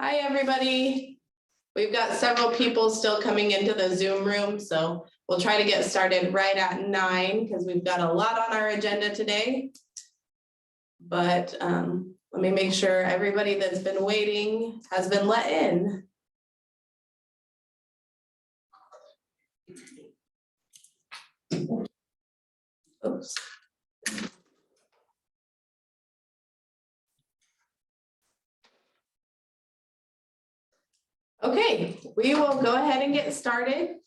Hi, everybody. We've got several people still coming into the Zoom room, so we'll try to get started right at 9 because we've got a lot on our agenda today. But let me make sure everybody that's been waiting has been let in. Oops. Okay, we will go ahead and get started.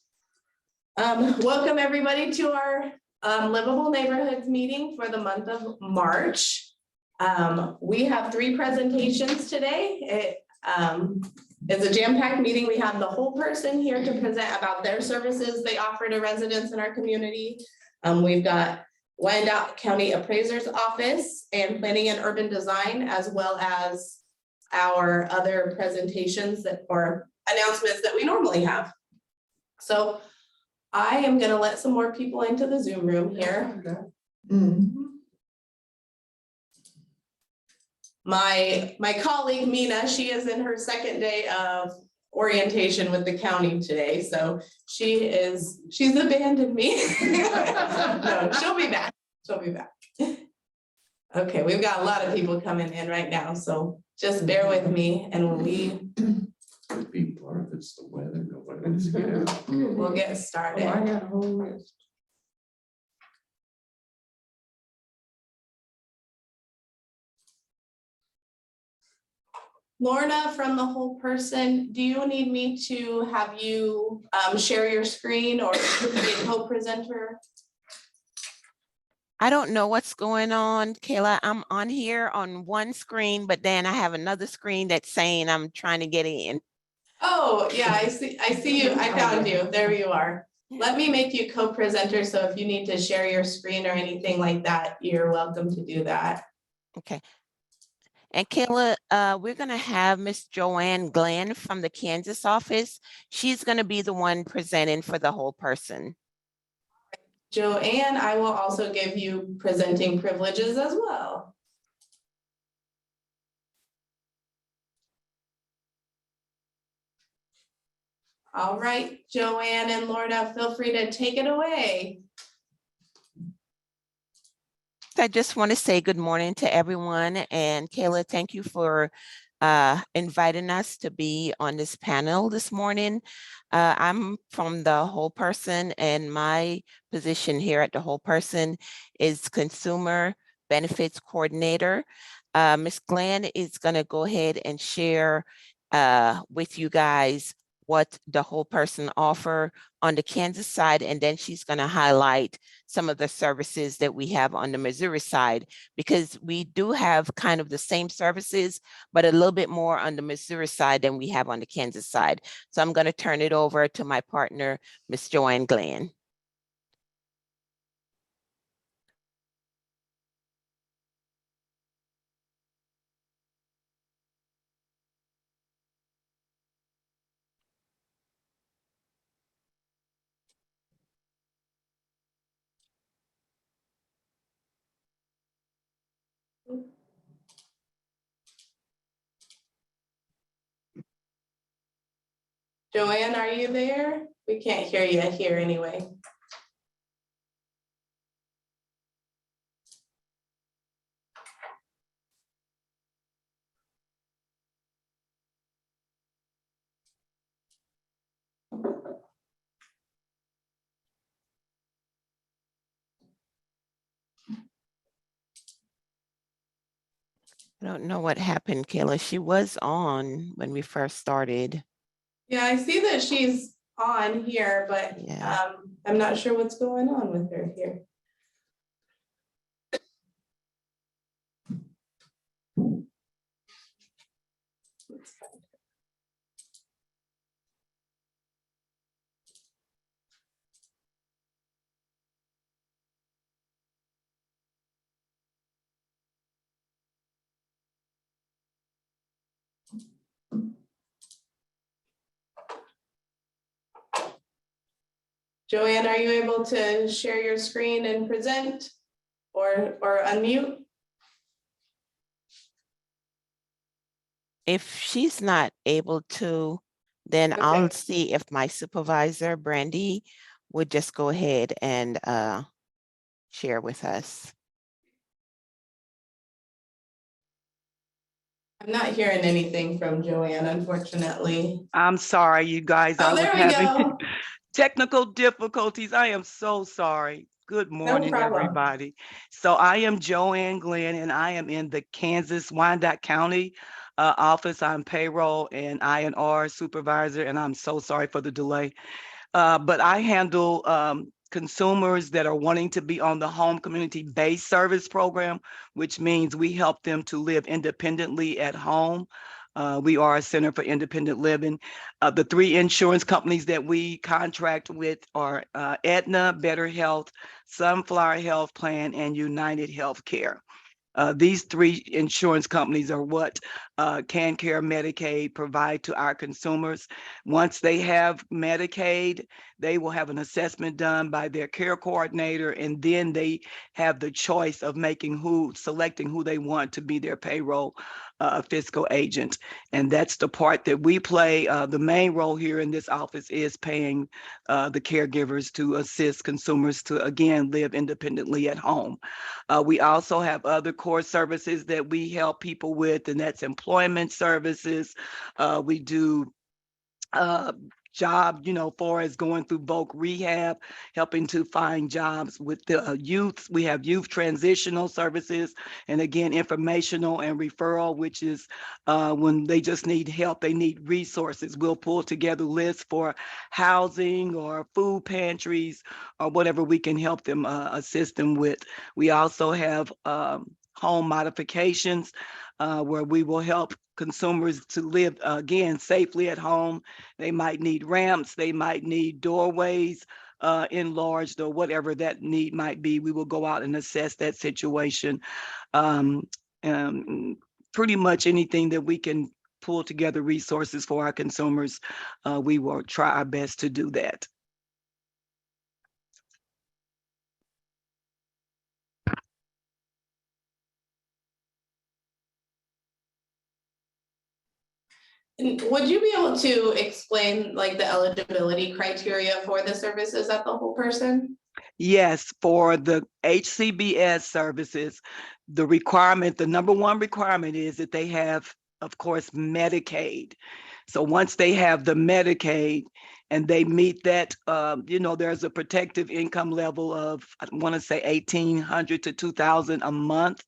Welcome everybody to our Livable Neighborhoods meeting for the month of March. We have 3 presentations today. It's a jam-packed meeting. We have the whole person here to present about their services they offer to residents in our community. We've got Wyandotte County Appraiser's Office and Planning and Urban Design, as well as our other presentations or announcements that we normally have. So I am going to let some more people into the Zoom room here. My colleague Mina, she is in her second day of orientation with the county today, so she's abandoned me. No, she'll be back. She'll be back. Okay, we've got a lot of people coming in right now, so just bear with me and It's the weather. Nobody wants to get out. we'll get started. Oh, I got a whole list. Lorna from the whole person, do you need me to have you share your screen or be a co-presenter? I don't know what's going on, Kayla. I'm on here on one screen, but then I have another screen that's saying I'm trying to get in. Oh, yeah, I see you. I found you. There you are. Let me make you co-presenter. So if you need to share your screen or anything like that, you're welcome to do that. Okay. And Kayla, we're going to have Miss Joanne Glenn from the Kansas office. She's going to be the one presenting for the whole person. Joanne, I will also give you presenting privileges as well. All right, Joanne and Lorna, feel free to take it away. I just want to say good morning to everyone. And Kayla, thank you for inviting us to be on this panel this morning. I'm from the Whole Person, and my position here at the Whole Person is Consumer Benefits Coordinator. Ms. Glenn is going to go ahead and share with you guys what the Whole Person offer on the Kansas side, and then she's going to highlight some of the services that we have on the Missouri side, because we do have kind of the same services, but a little bit more on the Missouri side than we have on the Kansas side. So I'm going to turn it over to my partner, Ms. Joanne Glenn. Joanne, are you there? We can't hear you here anyway. I don't know what happened, Kayla. She was on when we first started. Yeah, I see that she's on here, but Yeah. I'm not sure what's going on with her here. Joanne, are you able to share your screen and present or unmute? If she's not able to, then Okay. I'll see if my supervisor, Brandy, would just go ahead and share with us. I'm not hearing anything from Joanne, unfortunately. I'm sorry, you guys. I Oh, was there we having go. technical difficulties. I am so sorry. Good No morning, problem. everybody. So I am Joanne Glenn, and I am in the Kansas Wyandotte County office. I'm payroll and I&R supervisor, and I'm so sorry for the delay. But I handle consumers that are wanting to be on the home community-based service program, which means we help them to live independently at home. We are a center for independent living. The three insurance companies that we contract with are Aetna, Better Health, Sunflower Health Plan, and United Healthcare. These three insurance companies are what CanCare Medicaid provide to our consumers. Once they have Medicaid, they will have an assessment done by their care coordinator, and then they have the choice of selecting who they want to be their payroll fiscal agent. And that's the part that we play. The main role here in this office is paying the caregivers to assist consumers to, again, live independently at home. We also have other core services that we help people with, and that's employment services. We do job, for as going through voc rehab, helping to find jobs with the youth. We have youth transitional services, and again, informational and referral, which is when they just need help, they need resources. We'll pull together lists for housing or food pantries or whatever we can help them assist them with. We also have home modifications where we will help consumers to live, again, safely at home. They might need ramps, they might need doorways enlarged, or whatever that need might be. We will go out and assess that situation. Um, Pretty much anything that we can pull together resources for our consumers, we will try our best to do that. And would you be able to explain like the eligibility criteria for the services at the whole person? Yes, for the HCBS services, the number one requirement is that they have, of course, Medicaid. So once they have the Medicaid and they meet that, there's a protective income level of, I want to say 1,800 to 2,000 a month.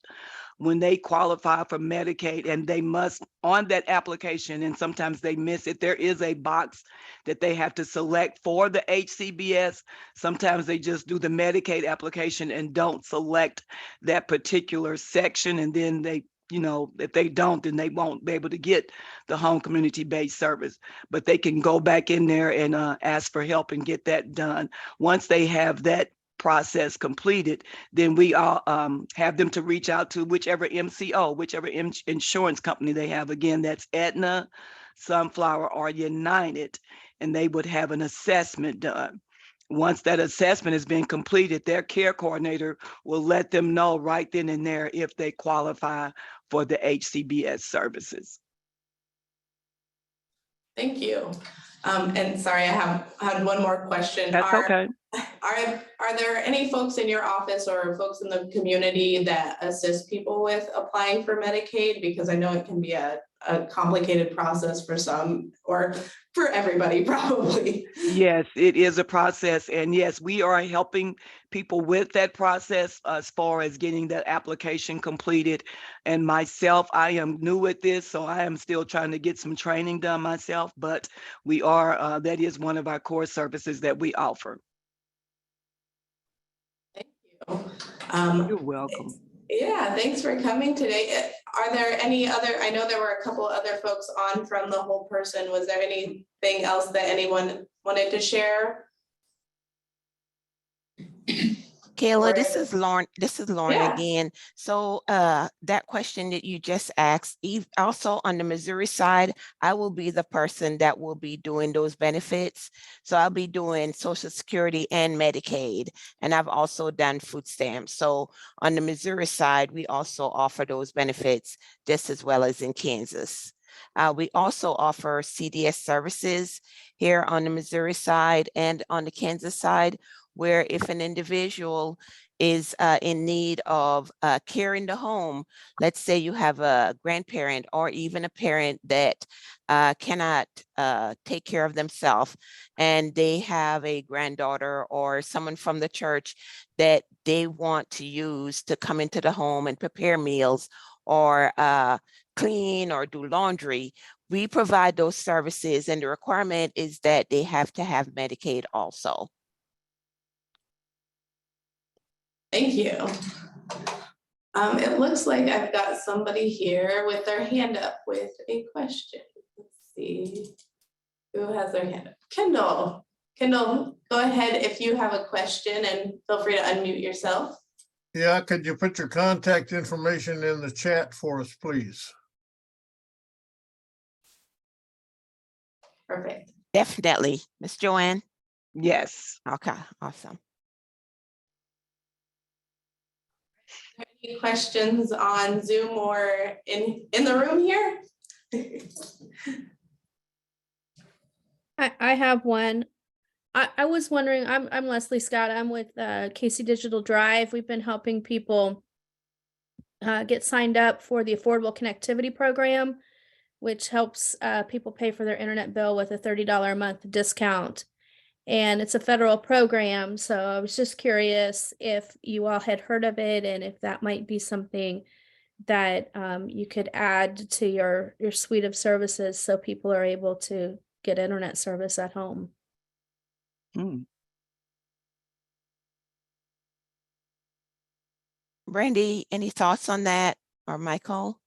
When they qualify for Medicaid, and they must, on that application, and sometimes they miss it, there is a box that they have to select for the HCBS. Sometimes they just do the Medicaid application and don't select that particular section, and then they, if they don't, then they won't be able to get the home community-based service. But they can go back in there and ask for help and get that done. Once they have that process completed, then we all have them to reach out to whichever MCO, whichever insurance company they have. Again, that's Aetna, Sunflower, or United, and they would have an assessment done. Once that assessment has been completed, their care coordinator will let them know right then and there if they qualify for the HCBS services. Thank you. And sorry, I had one more question. That's okay. Are there any folks in your office or folks in the community that assist people with applying for Medicaid? Because I know it can be a complicated process for some, or for everybody probably. Yes, it is a process. And yes, we are helping people with that process as far as getting that application completed. And myself, I am new at this, so I am still trying to get some training done myself, but we are, that is one of our core services that we offer. Thank you. You're welcome. Yeah, thanks for coming today. Are there any other, I know there were a couple other folks on from the whole person. Was there anything else that anyone wanted to share? Kayla, this is Lauren. Yeah. Again. So that question that you just asked, also on the Missouri side, I will be the person that will be doing those benefits. So I'll be doing Social Security and Medicaid, and I've also done food stamps. So on the Missouri side, we also offer those benefits just as well as in Kansas. We also offer CDS services here on the Missouri side and on the Kansas side, where if an individual is in need of care in the home, let's say you have a grandparent or even a parent that cannot take care of themselves, and they have a granddaughter or someone from the church that they want to use to come into the home and prepare meals or clean or do laundry, we provide those services, and the requirement is that they have to have Medicaid also. Thank you. It looks like I've got somebody here with their hand up with a question. Let's see who has their hand up. Kendall, go ahead if you have a question, and feel free to unmute yourself. Yeah, could you put your contact information in the chat for us, please? Perfect. Definitely. Ms. Joanne? Yes. Okay, awesome. Any questions on Zoom or in the room here? I have one. I was wondering, I'm Leslie Scott. I'm with KC Digital Drive. We've been helping people get signed up for the Affordable Connectivity Program, which helps people pay for their internet bill with a $30 a month discount. And it's a federal program, so I was just curious if you all had heard of it and if that might be something that you could add to your suite of services so people are able to get internet service at home. Brandy, any thoughts on that, or Michael?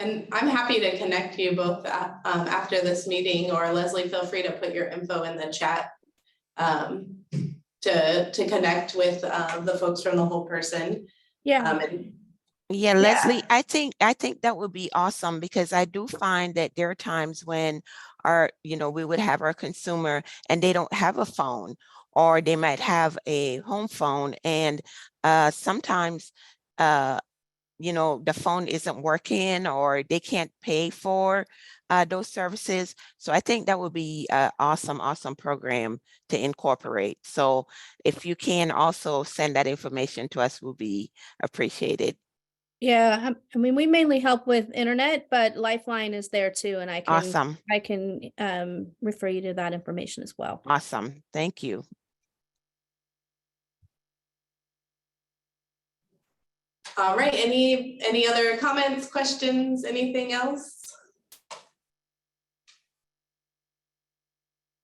And I'm happy to connect you both after this meeting, or Leslie, feel free to put your info in the chat to connect with the folks from the whole person. Yeah. Yeah, Leslie, I think that would be awesome, because I do find that there are times when we would have our consumer and they don't have a phone, or they might have a home phone, and sometimes the phone isn't working, or they can't pay for those services. So I think that would be an awesome program to incorporate. So if you can also send that information to us, will be appreciated. Yeah, I mean, we mainly help with internet, but Lifeline is there too, and I Awesome. can refer you to that information as well. Awesome. Thank you. All right, any other comments, questions, anything else?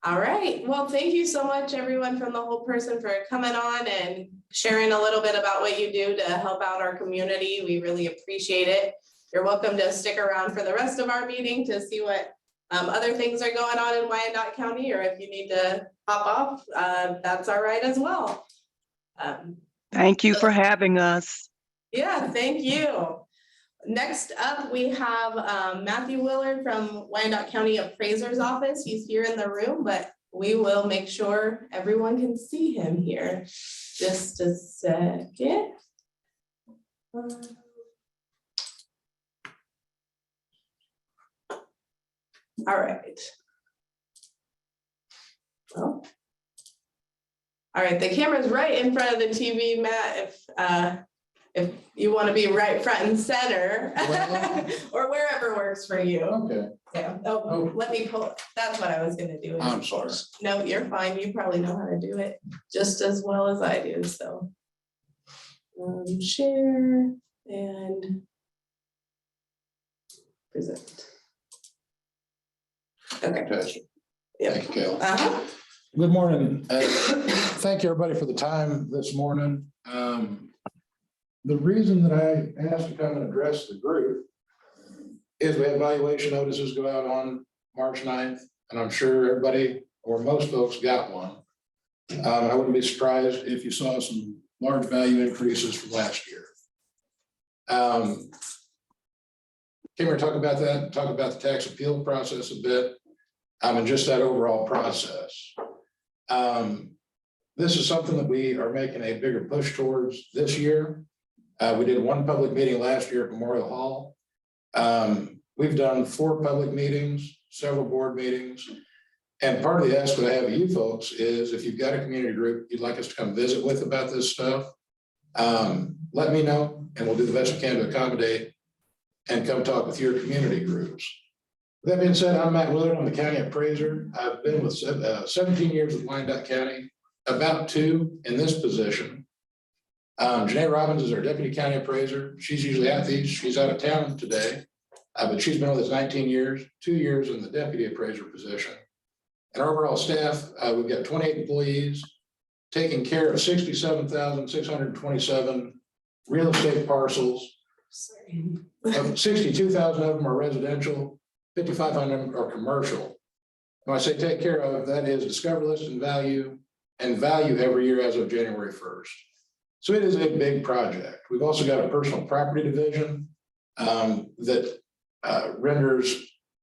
All right, well, thank you so much, everyone from the whole person, for coming on and sharing a little bit about what you do to help out our community. We really appreciate it. You're welcome to stick around for the rest of our meeting to see what other things are going on in Wyandotte County, or if you need to hop off, that's all right as well. Thank you for having us. Yeah, thank you. Next up, we have Matthew Willard from Wyandotte County Appraiser's Office. He's here in the room, but we will make sure everyone can see him here. Just a second. All right. Well, all right, the camera's right in front of the TV, Matt, if you want to be right front and center or wherever works for you. Okay, Yeah. Oh, let me pull. That's what I was going to do. I'm sorry. No, you're fine. You probably know how to do it just as well as I do. So share and present. Okay. Gotcha. Yep. Thank you, Kel. good morning. Thank you, everybody, for the time this morning. The reason that I asked to come and address the group is we have valuation notices go out on March 9th, and I'm sure everybody or most folks got one. I wouldn't be surprised if you saw some large value increases from last year. Came here to talk about that, talk about the tax appeal process a bit, and just that overall process. This is something that we are making a bigger push towards this year. We did one public meeting last year at Memorial Hall. We've done 4 public meetings, several board meetings. And part of the ask that I have of you folks is if you've got a community group you'd like us to come visit with about this stuff, let me know and we'll do the best we can to accommodate and come talk with your community groups. That being said, I'm Matt Willard. I'm the county appraiser. I've been with 17 years with Wyandotte County, about 2 in this position. Janae Robbins is our deputy county appraiser. She's usually at these. She's out of town today, but she's been with us 19 years, 2 years in the deputy appraiser position. And our overall staff, we've got 28 employees taking care of 67,627 real estate parcels. 62,000 of them are residential, 5,500 of them are commercial. When I say take care of, that is discover, list, and value every year as of January 1st. So it is a big project. We've also got a personal property division that renders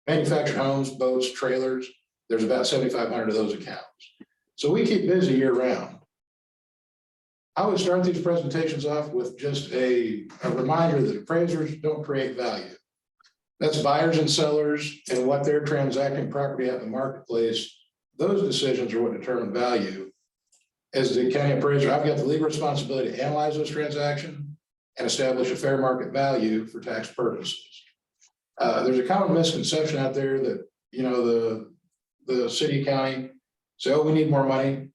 manufactured homes, boats, trailers. There's about 7,500 of those accounts. So we keep busy year round. I would start these presentations off with just a reminder that appraisers don't create value. That's buyers and sellers and what they're transacting property at the marketplace. Those decisions are what determine value. As the county appraiser, I've got the legal responsibility to analyze those transactions and establish a fair market value for tax purposes. There's a common misconception out there that, you know, the city, county say, oh, we need more money.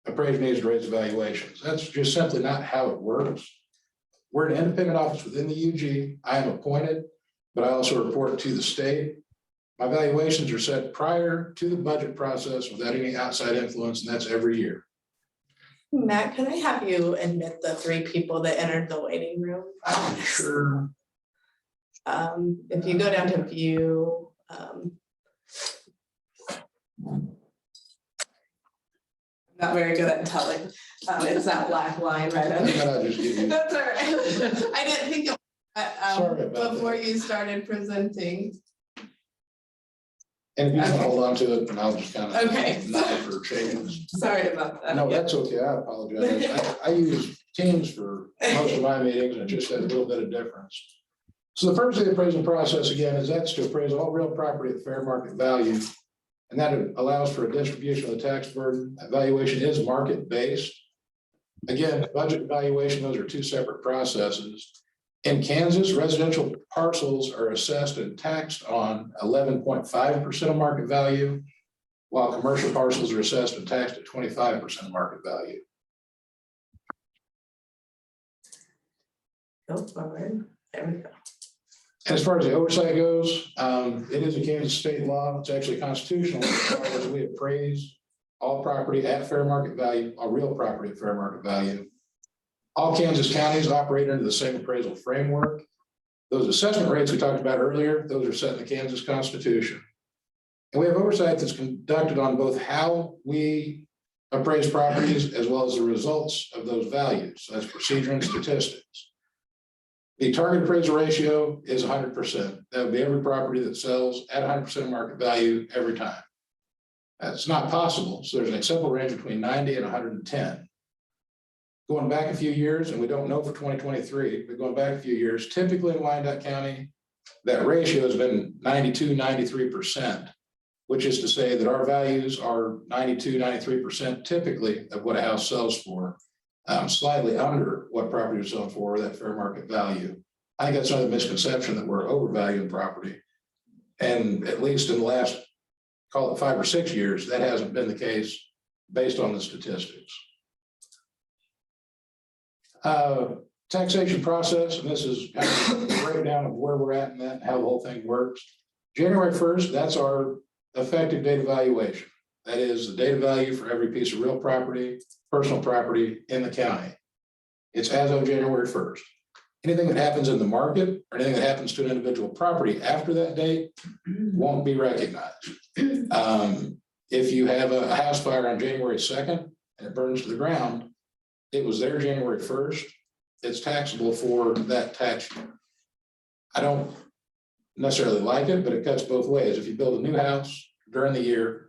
Appraiser needs to raise valuations. That's just simply not how it works. We're an independent office within the UG. I am appointed, but I also report to the state. My valuations are set prior to the budget process without any outside influence, and that's every year. Matt, can I have you admit the 3 people that entered the waiting room? Sure. If you go down to view, not very good at telling. It's that black line right under. That's all right. I didn't think of that before you started presenting. And if you can hold on to it, and I'll just kind of Okay. nod for changes. Sorry about that. No, that's okay. I apologize. I use Teams for most of my meetings, and it just has a little bit of difference. So the first of the appraisal process, again, is that's to appraise all real property at fair market value. And that allows for a distribution of the tax burden. That valuation is market-based. Again, budget and valuation, those are 2 separate processes. In Kansas, residential parcels are assessed and taxed on 11.5% of market value, while commercial parcels are assessed and taxed at 25% of market value. Go forward. There we go. As far as the oversight goes, it is a Kansas state law. It's actually constitutional. As we appraise all property at fair market value, all real property at fair market value. All Kansas counties operate under the same appraisal framework. Those assessment rates we talked about earlier, those are set in the Kansas Constitution. And we have oversight that's conducted on both how we appraise properties as well as the results of those values. So that's procedure and statistics. The target appraisal ratio is 100%. That would be every property that sells at 100% of market value every time. That's not possible. So there's an acceptable range between 90 and 110. Going back a few years, and we don't know for 2023, but going back a few years, typically in Wyandotte County, that ratio has been 92, 93%, which is to say that our values are 92, 93% typically of what a house sells for, slightly under what property is selling for, that fair market value. I think that's another misconception that we're overvaluing property. And at least in the last, call it 5 or 6 years, that hasn't been the case based on the statistics. Taxation process, and this is kind of a breakdown of where we're at and that, how the whole thing works. January 1st, that's our effective date of valuation. That is the date of value for every piece of real property, personal property in the county. It's as of January 1st. Anything that happens in the market or anything that happens to an individual property after that date won't be recognized. If you have a house fire on January 2nd and it burns to the ground, it was there January 1st. It's taxable for that tax year. I don't necessarily like it, but it cuts both ways. If you build a new house during the year,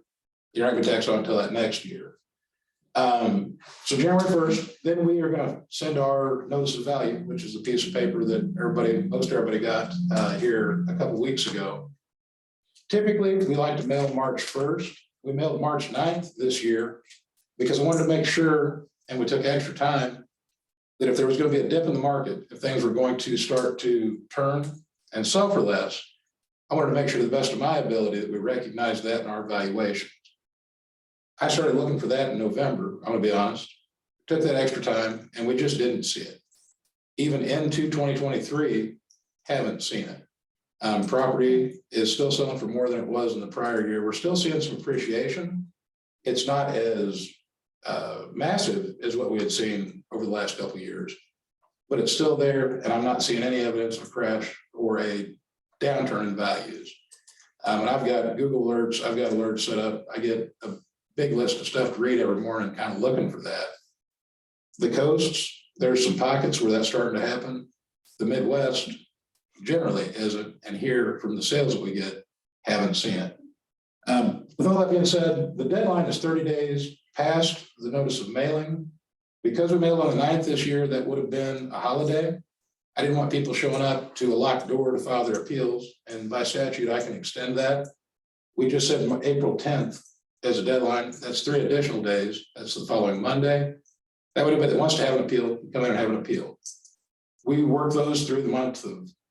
you're not going to tax on until that next year. So January 1st, then we are gonna send our notice of value, which is a piece of paper that most everybody got here a couple weeks ago. Typically, we like to mail March 1st. We mailed March 9th this year because I wanted to make sure, and we took extra time, that if there was gonna be a dip in the market, if things were going to start to turn and sell for less, I wanted to make sure to the best of my ability that we recognize that in our valuations. I started looking for that in November, I'm gonna be honest, took that extra time and we just didn't see it. Even into 2023, haven't seen it. Property is still selling for more than it was in the prior year. We're still seeing some appreciation. It's not as massive as what we had seen over the last couple of years, but it's still there and I'm not seeing any evidence of a crash or a downturn in values. And I've got Google alerts, I've got alerts set up. I get a big list of stuff to read every morning, kind of looking for that. The coasts, there's some pockets where that's starting to happen. The Midwest generally isn't, and here from the sales that we get, haven't seen it. With all that being said, the deadline is 30 days past the notice of mailing. Because we mailed on the 9th this year, that would have been a holiday. I didn't want people showing up to a locked door to file their appeals, and by statute, I can extend that. We just said April 10th as a deadline. That's 3 additional days. That's the following Monday. That would have been that wants to have an appeal, come in and have an appeal. We work those through the month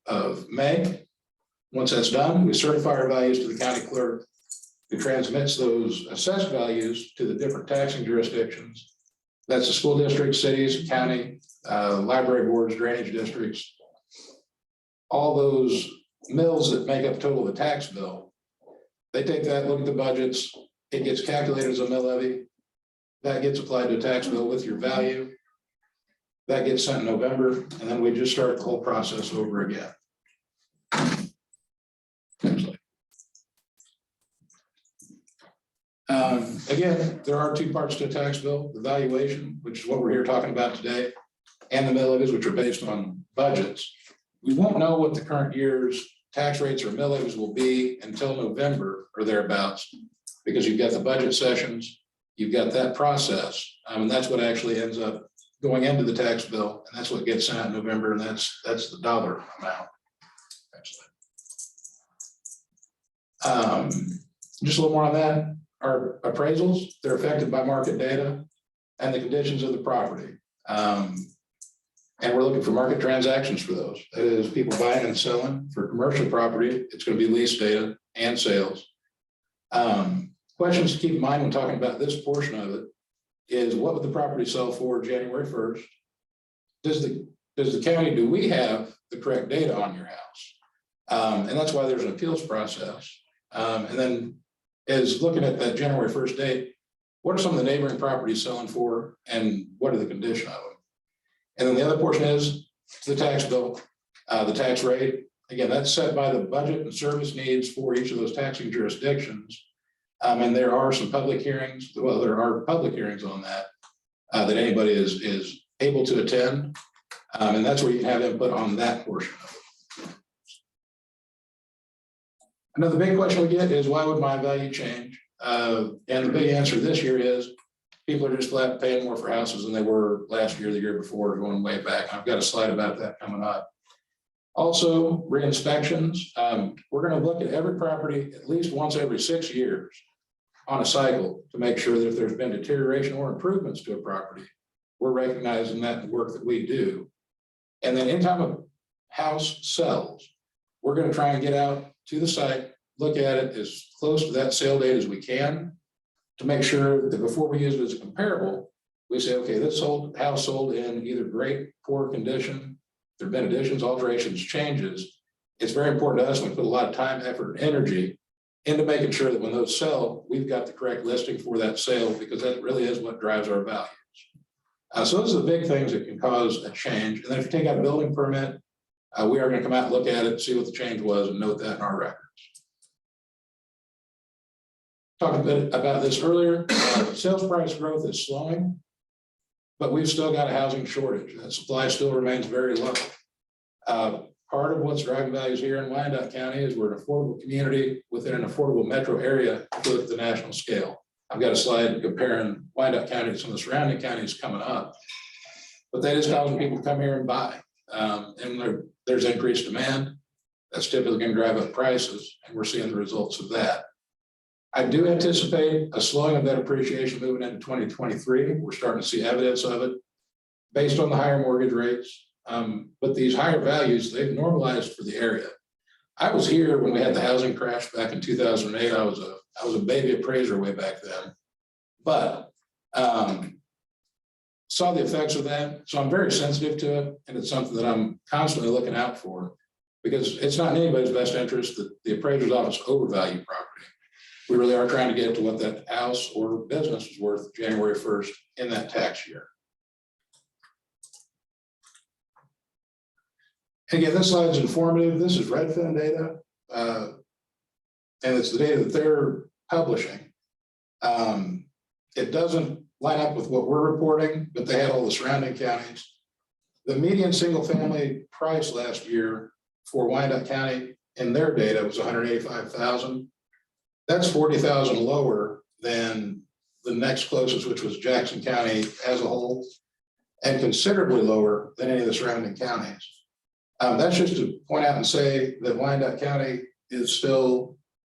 of May. Once that's done, we certify our values to the county clerk, who transmits those assessed values to the different taxing jurisdictions. That's the school districts, cities, county, library boards, drainage districts. All those mills that make up total of the tax bill. They take that, look at the budgets, it gets calculated as a mill levy. That gets applied to a tax bill with your value. That gets sent in November, and then we just start the whole process over again. Again, there are 2 parts to a tax bill: the valuation, which is what we're here talking about today, and the mill levies, which are based on budgets. We won't know what the current year's tax rates or mill levies will be until November or thereabouts, because you've got the budget sessions, you've got that process, and that's what actually ends up going into the tax bill, and that's what gets sent out in November, and that's the dollar amount. Just a little more on that. Our appraisals, they're affected by market data and the conditions of the property. And we're looking for market transactions for those. That is, people buying and selling. For commercial property, it's going to be lease data and sales. Questions to keep in mind when talking about this portion of it is, what would the property sell for January 1st? Does the county, do we have the correct data on your house? And that's why there's an appeals process. And then is looking at that January 1st date, what are some of the neighboring properties selling for and what are the condition of them? And then the other portion is the tax bill, the tax rate. Again, that's set by the budget and service needs for each of those taxing jurisdictions. And there are some public hearings. Well, there are public hearings on that that anybody is able to attend. And that's where you can have input on that portion of it. Another big question we get is, why would my value change? And the big answer this year is, people are just flat paying more for houses than they were last year, the year before, going way back. I've got a slide about that coming up. Also, re-inspections. We're going to look at every property at least once every 6 years on a cycle to make sure that if there's been deterioration or improvements to a property, we're recognizing that in the work that we do. And then anytime a house sells, we're going to try and get out to the site, look at it as close to that sale date as we can to make sure that before we use it as a comparable, we say, okay, this house sold in either great, poor condition, there have been additions, alterations, changes. It's very important to us, and we put a lot of time, effort, and energy into making sure that when those sell, we've got the correct listing for that sale, because that really is what drives our values. So those are the big things that can cause a change. And then if you take out a building permit, we are going to come out and look at it, see what the change was, and note that in our records. Talked a bit about this earlier. Sales price growth is slowing, but we've still got a housing shortage. That supply still remains very low. Part of what's driving values here in Wyandotte County is we're an affordable community within an affordable metro area with the national scale. I've got a slide comparing Wyandotte County to some of the surrounding counties coming up. But that is causing people to come here and buy. And there's increased demand. That's typically going to drive up prices, and we're seeing the results of that. I do anticipate a slowing of that appreciation moving into 2023. We're starting to see evidence of it based on the higher mortgage rates. But these higher values, they've normalized for the area. I was here when we had the housing crash back in 2008. I was a baby appraiser way back then, but saw the effects of that. So I'm very sensitive to it, and it's something that I'm constantly looking out for, because it's not in anybody's best interest that the appraiser's office overvalue property. We really are trying to get to what that house or business is worth January 1st in that tax year. Again, this slide's informative. This is Redfin data, and it's the data that they're publishing. It doesn't line up with what we're reporting, but they had all the surrounding counties. The median single family price last year for Wyandotte County in their data was $185,000. That's $40,000 lower than the next closest, which was Jackson County as a whole, and considerably lower than any of the surrounding counties. That's just to point out and say that Wyandotte County is still,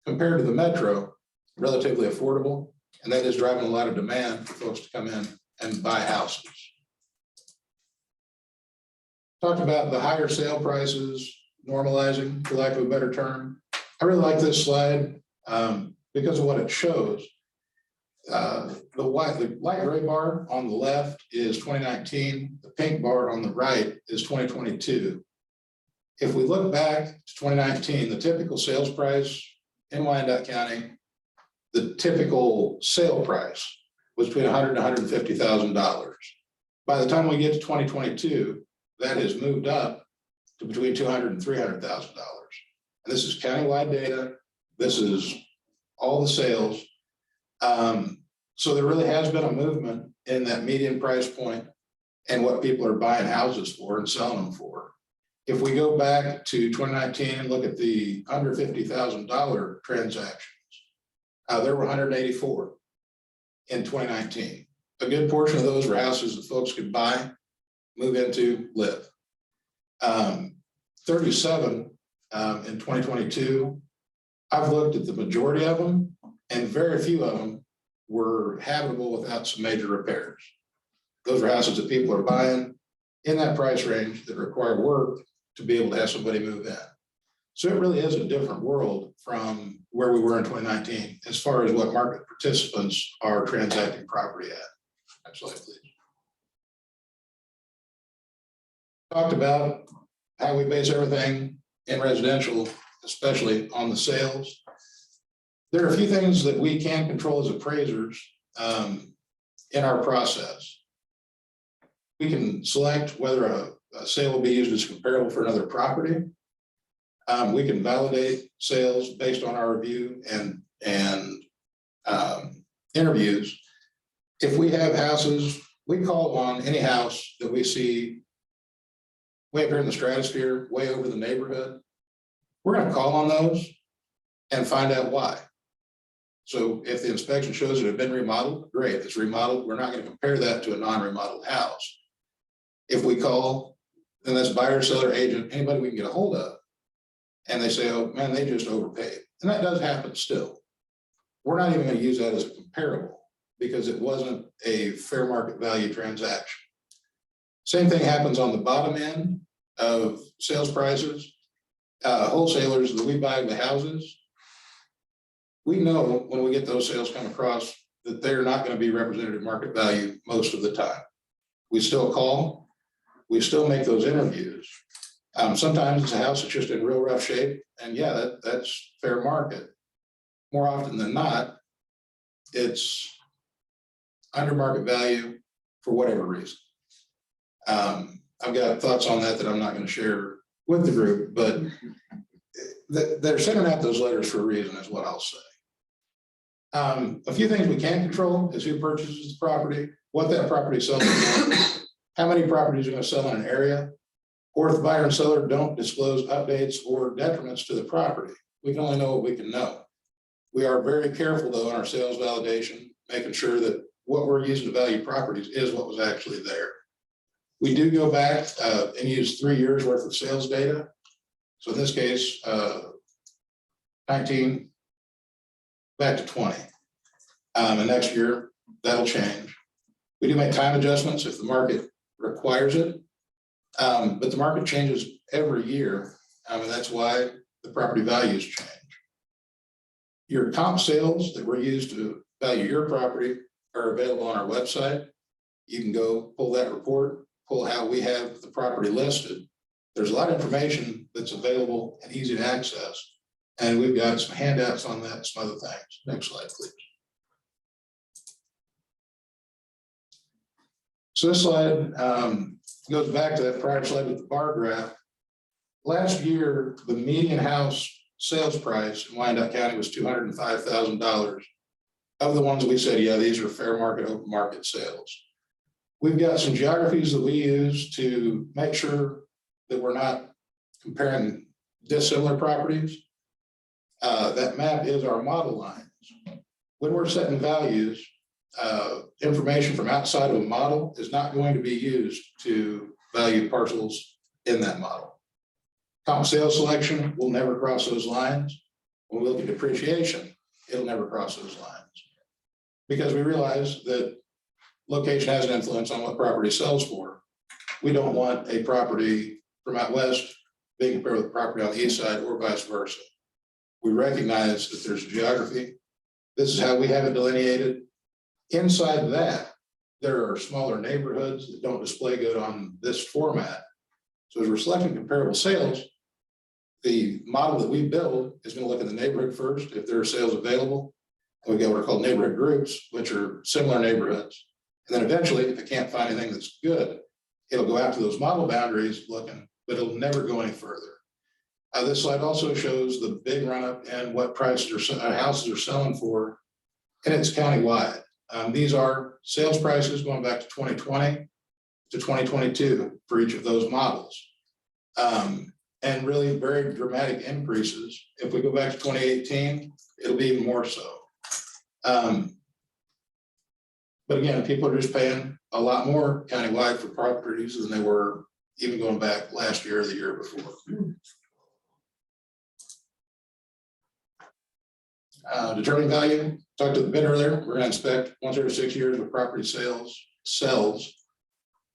compared to the metro, relatively affordable, and that is driving a lot of demand for folks to come in and buy houses. Talked about the higher sale prices normalizing, for lack of a better term. I really like this slide because of what it shows. The light gray bar on the left is 2019. The pink bar on the right is 2022. If we look back to 2019, the typical sales price in Wyandotte County, the typical sale price was between $100,000 and $150,000. By the time we get to 2022, that has moved up to between $200,000 and $300,000. And this is countywide data. This is all the sales. So there really has been a movement in that median price point and what people are buying houses for and selling them for. If we go back to 2019 and look at the under $50,000 transactions, there were 184 in 2019. A good portion of those were houses that folks could buy, move into, live. 37 in 2022. I've looked at the majority of them, and very few of them were habitable without some major repairs. Those are houses that people are buying in that price range that require work to be able to have somebody move in. So it really is a different world from where we were in 2019 as far as what market participants are transacting property at. Next slide, please. Talked about how we base everything in residential, especially on the sales. There are a few things that we can control as appraisers in our process. We can select whether a sale will be used as comparable for another property. We can validate sales based on our review and interviews. If we have houses, we call on any house that we see way up here in the stratosphere, way over the neighborhood. We're going to call on those and find out why. So if the inspection shows it had been remodeled, great, it's remodeled. We're not going to compare that to a non-remodeled house. If we call, then that's buyer, seller, agent, anybody we can get a hold of, and they say, oh man, they just overpaid. And that does happen still. We're not even going to use that as a comparable because it wasn't a fair market value transaction. Same thing happens on the bottom end of sales prices. Wholesalers that we buy the houses, we know when we get those sales come across that they're not going to be representative market value most of the time. We still call, we still make those interviews. Sometimes it's a house that's just in real rough shape, and yeah, that's fair market. More often than not, it's under market value for whatever reason. I've got thoughts on that I'm not going to share with the group, but they're sending out those letters for a reason is what I'll say. A few things we can control is who purchases the property, what that property sells for, how many properties are going to sell in an area, or if the buyer and seller don't disclose updates or detriments to the property. We can only know what we can know. We are very careful though in our sales validation making sure that what we're using to value properties is what was actually there. We do go back and use 3 years worth of sales data. So in this case, 19 back to 20. And next year, that'll change. We do make time adjustments if the market requires it. But the market changes every year. And that's why the property values change. Your comp sales that were used to value your property are available on our website. You can go pull that report, pull how we have the property listed. There's a lot of information that's available and easy to access. And we've got some handouts on that, some other things. Next slide, please. So this slide goes back to that prior slide with the bar graph. Last year, the median house sales price in Wyandotte County was $205,000. Of the ones we said, yeah, these are fair market, open market sales. We've got some geographies that we use to make sure that we're not comparing dissimilar properties. That map is our model lines. When we're setting values, information from outside of a model is not going to be used to value parcels in that model. Comp sales selection will never cross those lines. When we look at depreciation, it'll never cross those lines. Because we realize that location has an influence on what property sells for. We don't want a property from out west being compared with property on the east side or vice versa. We recognize that there's geography. This is how we have it delineated. Inside that, there are smaller neighborhoods that don't display good on this format. So as we're selecting comparable sales, the model that we build is going to look at the neighborhood first, if there are sales available. And we've got what are called neighborhood groups, which are similar neighborhoods. And then eventually, if it can't find anything that's good, it'll go out to those model boundaries looking, but it'll never go any further. This slide also shows the big run up and what prices houses are selling for, and it's countywide. These are sales prices going back to 2020 to 2022 for each of those models. And really very dramatic increases. If we go back to 2018, it'll be even more so. But again, people are just paying a lot more countywide for properties than they were even going back last year or the year before. Determining value, talked a bit earlier, we're gonna inspect once every 6 years of property sells.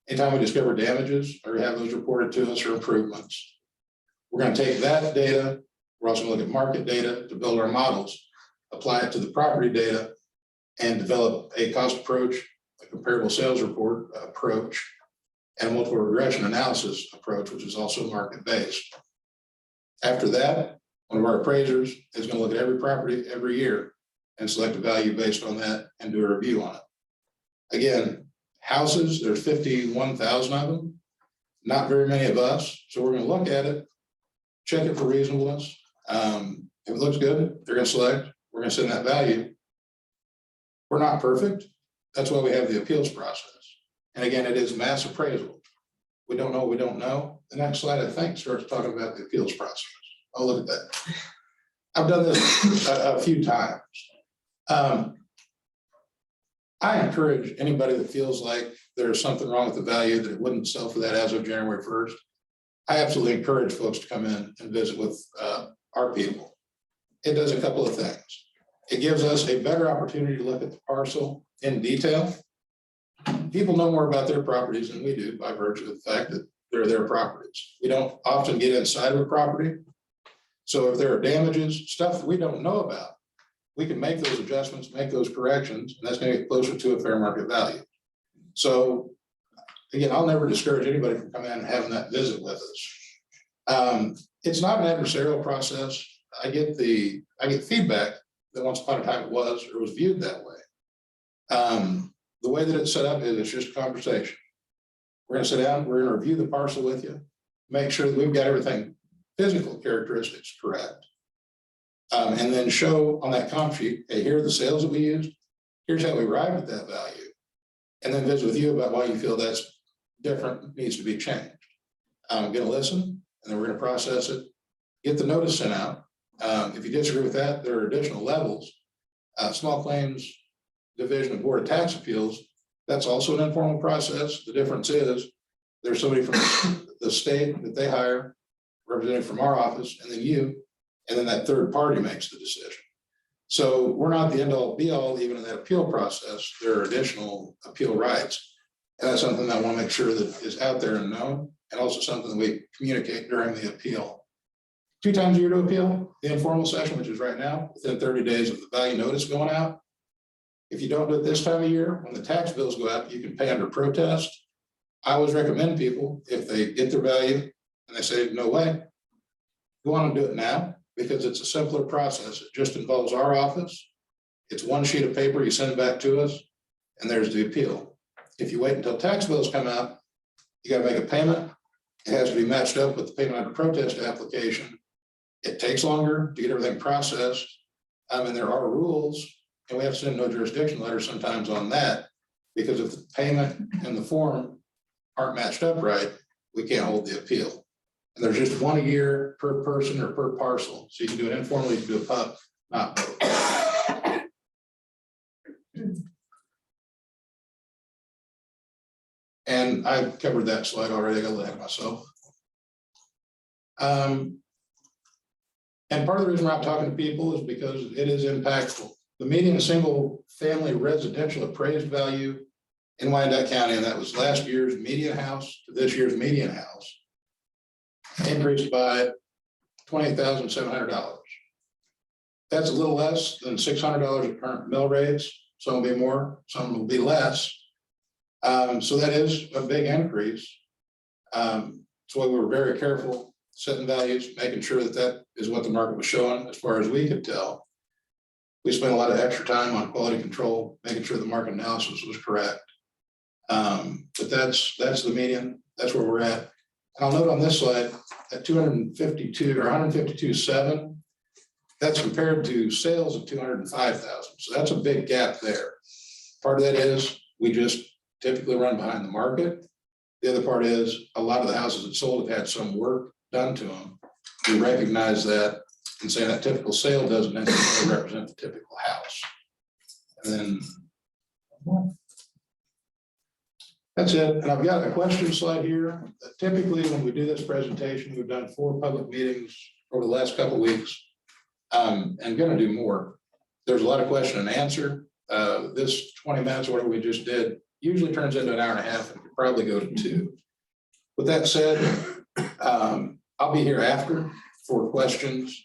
Anytime we discover damages or have those reported to us or improvements, we're gonna take that data, we're also gonna look at market data to build our models, apply it to the property data, and develop a cost approach, a comparable sales report approach, and a multiple regression analysis approach, which is also market-based. After that, one of our appraisers is going to look at every property every year and select a value based on that and do a review on it. Again, houses, there's 51,000 of them, not very many of us. So we're going to look at it, check it for reasonableness. If it looks good, they're going to select, we're going to send that value. We're not perfect. That's why we have the appeals process. And again, it is mass appraisal. We don't know, we don't know. The next slide, I think, starts talking about the appeals process. Oh, look at that. I've done this a few times. I encourage anybody that feels like there's something wrong with the value, that it wouldn't sell for that as of January 1st. I absolutely encourage folks to come in and visit with our people. It does a couple of things. It gives us a better opportunity to look at the parcel in detail. People know more about their properties than we do by virtue of the fact that they're their properties. We don't often get inside of a property. So if there are damages, stuff that we don't know about, we can make those adjustments, make those corrections, and that's going to get closer to a fair market value. So again, I'll never discourage anybody from coming in and having that visit with us. It's not an adversarial process. I get feedback that once upon a time it was or was viewed that way. The way that it's set up is it's just a conversation. We're going to sit down, we're going to review the parcel with you, make sure that we've got everything, physical characteristics correct. And then show on that comp sheet, hey, here are the sales that we used, here's how we arrived at that value. And then visit with you about why you feel that's different, needs to be changed. I'm going to listen, and then we're going to process it, get the notice sent out. If you disagree with that, there are additional levels. Small claims Division of Board of Tax Appeals, that's also an informal process. The difference is there's somebody from the state that they hire, representative from our office, and then you, and then that third party makes the decision. So we're not the end all be all, even in that appeal process. There are additional appeal rights. And that's something that I want to make sure that is out there and known, and also something that we communicate during the appeal. 2 times a year to appeal, the informal session, which is right now, within 30 days of the value notice going out. If you don't do it this time of year, when the tax bills go out, you can pay under protest. I always recommend people, if they get their value and they say, no way, go on and do it now, because it's a simpler process. It just involves our office. It's 1 sheet of paper you send back to us, and there's the appeal. If you wait until tax bills come out, you got to make a payment. It has to be matched up with the payment under protest application. It takes longer to get everything processed. And there are rules, and we have to send no jurisdiction letters sometimes on that, because if the payment and the form aren't matched up right, we can't hold the appeal. And there's just 1 a year per person or per parcel. So you can do it informally, you can do a PUP, not both. And I've covered that slide already. I got a little ahead of myself. And part of the reason why I'm talking to people is because it is impactful. The median single family residential appraised value in Wyandotte County, and that was last year's median house to this year's median house, increased by $28,700. That's a little less than $600 at current mill rates. Some will be more, some will be less. So that is a big increase. That's why we were very careful setting values, making sure that that is what the market was showing as far as we could tell. We spent a lot of extra time on quality control, making sure the market analysis was correct. But that's the median. That's where we're at. And I'll note on this slide at 252 or 152.7, that's compared to sales of 205,000. So that's a big gap there. Part of that is we just typically run behind the market. The other part is a lot of the houses that sold have had some work done to them. We recognize that and say that typical sale doesn't necessarily represent the typical house. And then that's it. And I've got a question slide here. Typically, when we do this presentation, we've done 4 public meetings over the last couple of weeks, and going to do more. There's a lot of question and answer. This 20 minutes, or whatever we just did, usually turns into an hour and a half, and could probably go to 2. With that said, I'll be here after for questions.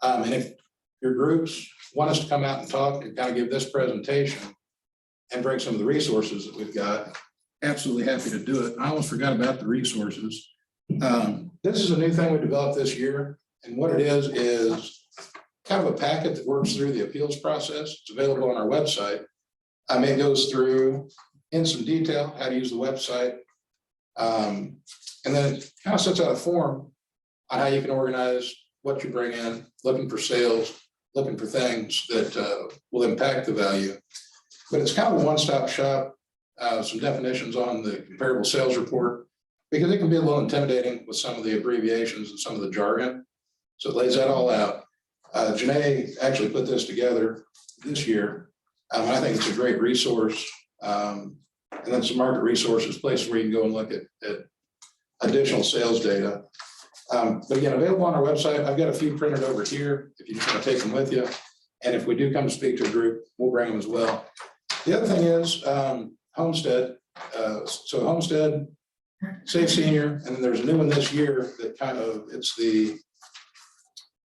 And if your groups want us to come out and talk and kind of give this presentation and bring some of the resources that we've got, absolutely happy to do it. I almost forgot about the resources. This is a new thing we developed this year. And what it is kind of a packet that works through the appeals process. It's available on our website. It goes through in some detail how to use the website. And then it kind of sets out a form on how you can organize what you bring in, looking for sales, looking for things that will impact the value. But it's kind of a one-stop shop, some definitions on the comparable sales report, because it can be a little intimidating with some of the abbreviations and some of the jargon. So it lays that all out. Janae actually put this together this year. I think it's a great resource. And then some market resources, places where you can go and look at additional sales data. But again, available on our website. I've got a few printed over here if you just want to take them with you. And if we do come to speak to a group, we'll bring them as well. The other thing is Homestead. So Homestead, Safe Senior, and then there's a new one this year that it's the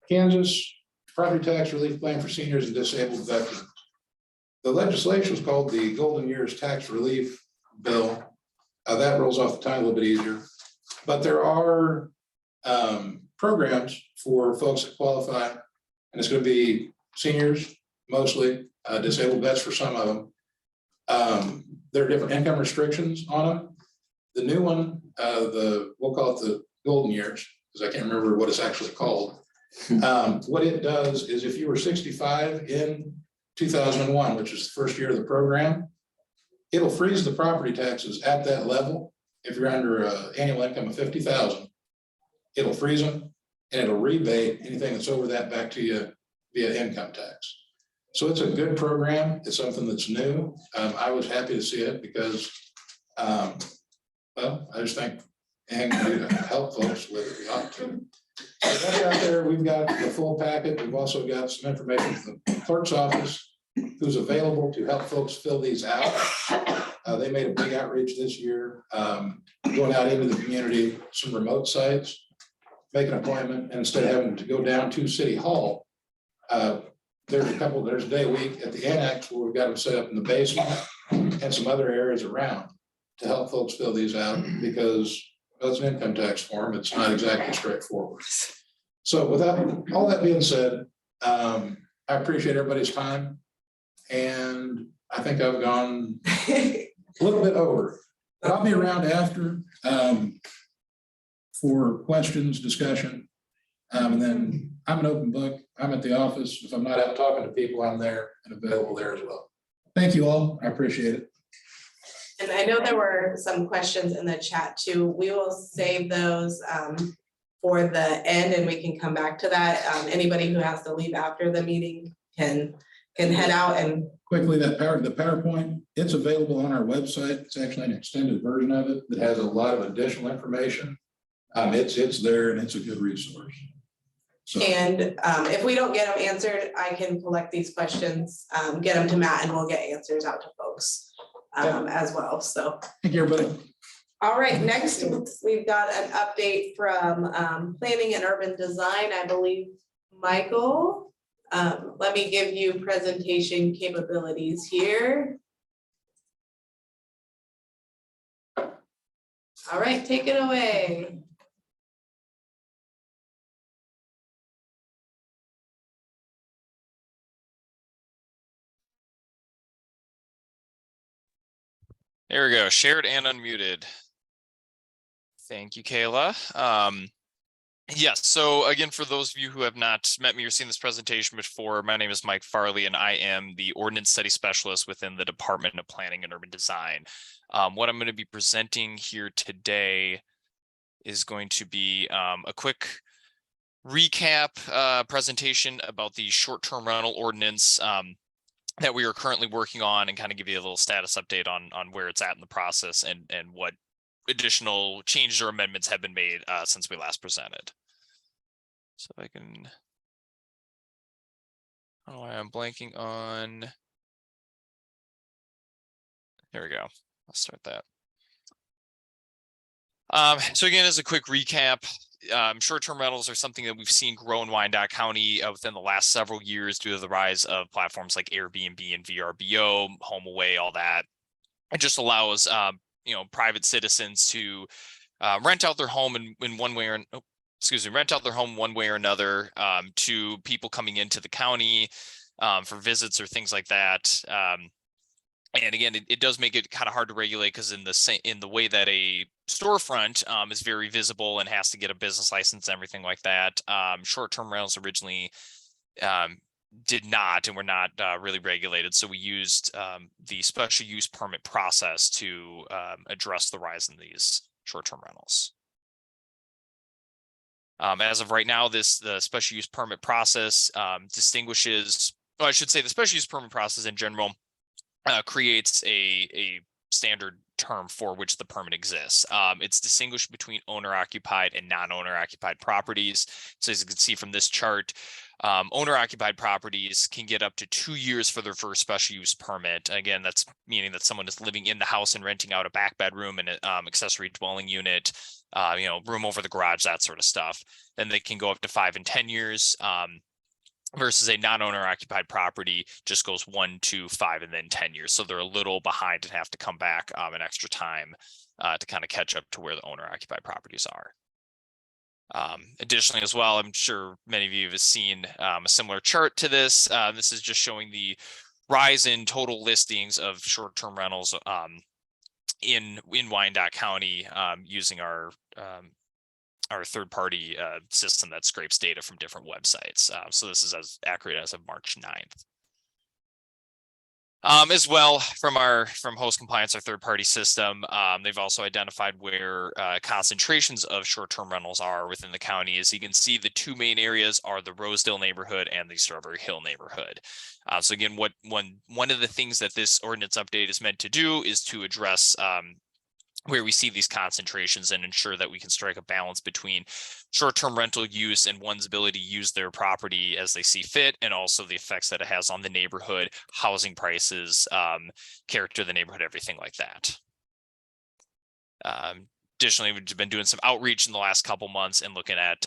Kansas Property Tax Relief Plan for Seniors and Disabled Veterans. The legislation is called the Golden Years Tax Relief Bill. That rolls off the tongue a little bit easier. But there are programs for folks that qualify, and it's going to be seniors mostly, disabled vets for some of them. There are different income restrictions on them. The new one, we'll call it the Golden Years, because I can't remember what it's actually called. What it does is if you were 65 in 2001, which is the first year of the program, it'll freeze the property taxes at that level. If you're under an annual income of 50,000, it'll freeze them and it'll rebate anything that's over that back to you via income tax. So it's a good program. It's something that's new. I was happy to see it because, well, I just think, and help folks with it, we ought to. So that's out there. We've got the full packet. We've also got some information from the clerk's office who's available to help folks fill these out. They made a big outreach this year, going out into the community, some remote sites, make an appointment, and instead of having to go down to City Hall, there's a day a week at the annex where we've got them set up in the basement and some other areas around to help folks fill these out because it's an income tax form. It's not exactly straightforward. So without all that being said, I appreciate everybody's time. And I think I've gone a little bit over, but I'll be around after for questions, discussion. And then I'm an open book. I'm at the office. If I'm not out talking to people, I'm there and available there as well. Thank you all. I appreciate it. And I know there were some questions in the chat too. We will save those for the end and we can come back to that. Anybody who has to leave after the meeting can head out and. Quickly, the PowerPoint, it's available on our website. It's actually an extended version of it that has a lot of additional information. It's there and it's a good resource. So. And if we don't get them answered, I can collect these questions, get them to Matt and we'll get answers out to folks as well, so. Thank you, everybody. All right, next we've got an update from planning and urban design, I believe, Michael. Let me give you presentation capabilities here. All right, take it away. There we go, shared and unmuted. Thank you, Kayla. Yes, so again, for those of you who have not met me or seen this presentation before, my name is Mike Farley and I am the Ordinance Study Specialist within the Department of Planning and Urban Design. What I'm going to be presenting here today is going to be a quick recap presentation about the short-term rental ordinance that we are currently working on and kind of give you a little status update on where it's at in the process and what additional changes or amendments have been made since we last presented. So I can, I don't know why I'm blanking on, there we go, I'll start that. So again, as a quick recap, short-term rentals are something that we've seen grow in Wyandotte County within the last several years due to the rise of platforms like Airbnb and VRBO, HomeAway, all that. It just allows private citizens to rent out their home in one way or rent out their home one way or another to people coming into the county for visits or things like that. And again, it does make it kind of hard to regulate because in the way that a storefront is very visible and has to get a business license and everything like that. Short-term rentals originally did not and were not really regulated. So we used the special use permit process to address the rise in these short-term rentals. As of right now, the special use permit process distinguishes, well, I should say the special use permit process in general creates a standard term for which the permit exists. It's distinguished between owner-occupied and non-owner occupied properties. So as you can see from this chart, owner-occupied properties can get up to 2 years for their first special use permit. Again, that's meaning that someone is living in the house and renting out a back bedroom and an accessory dwelling unit, room over the garage, that sort of stuff. Then they can go up to 5 and 10 years. Versus a non-owner occupied property just goes 1, 2, 5, and then 10 years. So they're a little behind and have to come back an extra time to kind of catch up to where the owner occupied properties are. Additionally, as well, I'm sure many of you have seen a similar chart to this. This is just showing the rise in total listings of short-term rentals in Wyandotte County using our third-party system that scrapes data from different websites. So this is as accurate as of March 9th. As well from host compliance, our third-party system, they've also identified where concentrations of short-term rentals are within the county. As you can see, the two main areas are the Rosedale neighborhood and the Strawberry Hill neighborhood. So again, one of the things that this ordinance update is meant to do is to address where we see these concentrations and ensure that we can strike a balance between short-term rental use and one's ability to use their property as they see fit, and also the effects that it has on the neighborhood, housing prices, character of the neighborhood, everything like that. Additionally, we've been doing some outreach in the last couple months and looking at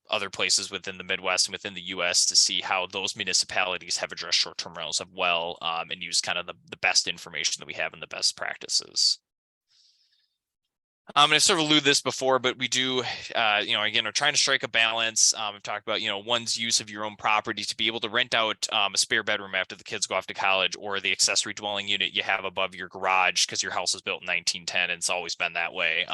other places within the Midwest and within the US to see how those municipalities have addressed short-term rentals as well, and use kind of the best information that we have and the best practices. I've sort of alluded this before, but we do, again, are trying to strike a balance. We've talked about, one's use of your own property to be able to rent out a spare bedroom after the kids go off to college, or the accessory dwelling unit you have above your garage because your house was built in 1910 and it's always been that way.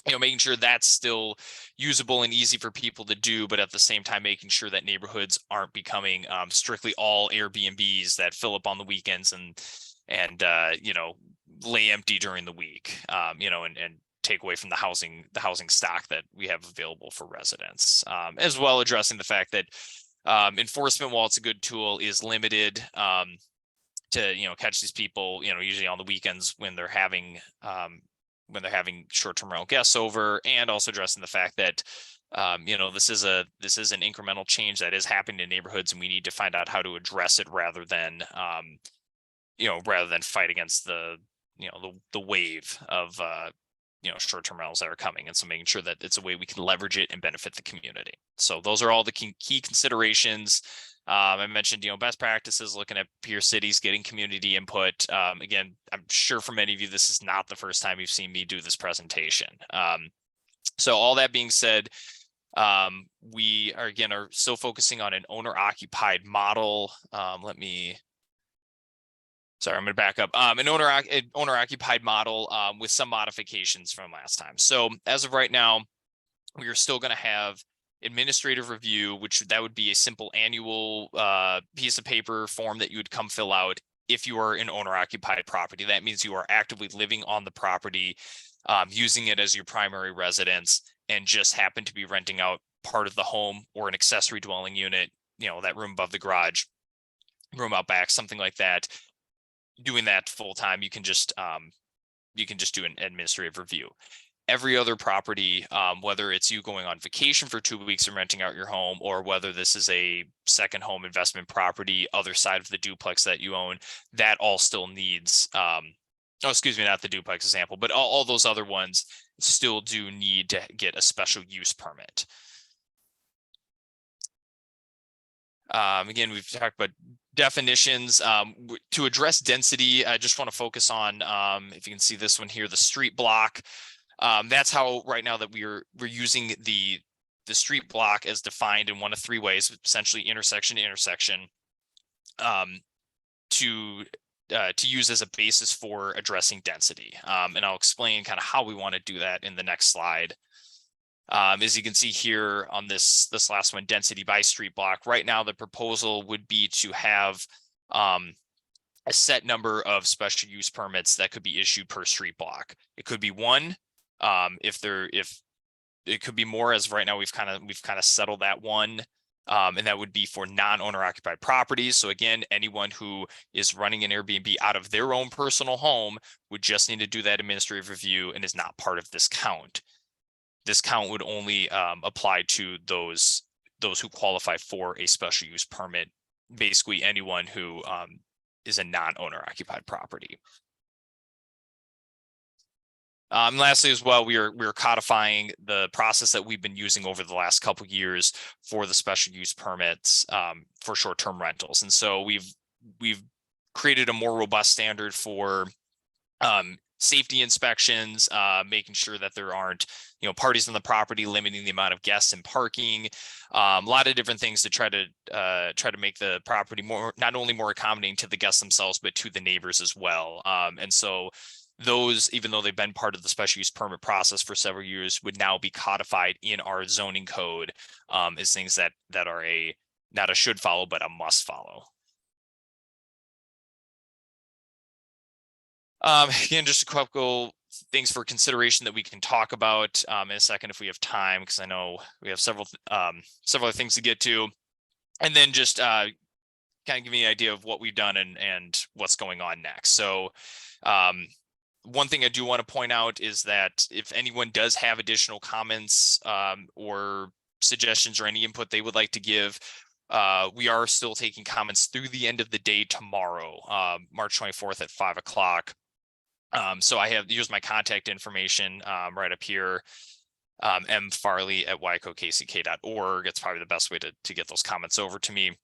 Making sure that's still usable and easy for people to do, but at the same time, making sure that neighborhoods aren't becoming strictly all Airbnbs that fill up on the weekends and lay empty during the week, and take away from the housing stock that we have available for residents, as well addressing the fact that enforcement, while it's a good tool, is limited to catch these people usually on the weekends when they're having short-term rental guests over, and also addressing the fact that this is an incremental change that is happening in neighborhoods, and we need to find out how to address it rather than fight against the wave of short-term rentals that are coming. And so making sure that it's a way we can leverage it and benefit the community. So those are all the key considerations. I mentioned, best practices, looking at peer cities, getting community input. Again, I'm sure for many of you, this is not the first time you've seen me do this presentation. So all that being said, we are still focusing on an owner-occupied model. Sorry, I'm going to back up. An owner-occupied model with some modifications from last time. So as of right now, we are still going to have administrative review, which that would be a simple annual piece of paper form that you would come fill out if you are an owner-occupied property. That means you are actively living on the property, using it as your primary residence, and just happen to be renting out part of the home or an accessory dwelling unit, that room above the garage, room out back, something like that. Doing that full time, you can just do an administrative review. Every other property, whether it's you going on vacation for 2 weeks and renting out your home, or whether this is a second home investment property, other side of the duplex that you own, that all still needs, not the duplex example, but all those other ones still do need to get a special use permit. Again, we've talked about definitions. To address density, I just want to focus on, if you can see this one here, the street block. That's how right now that we're using the street block as defined in one of three ways, essentially intersection to intersection, to use as a basis for addressing density. And I'll explain kind of how we want to do that in the next slide. As you can see here on this last one, density by street block. Right now, the proposal would be to have a set number of special use permits that could be issued per street block. It could be one. If it could be more, as of right now we've kind of settled that one, and that would be for non-owner occupied properties. So again, anyone who is running an Airbnb out of their own personal home would just need to do that administrative review and is not part of this count. This count would only apply to those who qualify for a special use permit. Basically, anyone who is a non-owner occupied property. Lastly, as well, we're codifying the process that we've been using over the last couple of years for the special use permits for short-term rentals, and so we've created a more robust standard for safety inspections, making sure that there aren't parties on the property, limiting the amount of guests and parking, a lot of different things to try to make the property not only more accommodating to the guests themselves, but to the neighbors as well. And so those, even though they've been part of the special use permit process for several years, would now be codified in our zoning code as things that are not a should follow, but a must follow. Again, just a couple things for consideration that we can talk about in a second if we have time, because I know we have several other things to get to, and then just kind of give me an idea of what we've done and what's going on next. So one thing I do want to point out is that if anyone does have additional comments or suggestions or any input they would like to give, we are still taking comments through the end of the day tomorrow, March 24th at 5 o'clock. So here's my contact information right up here, mfarley@wykokck.org. It's probably the best way to get those comments over to me.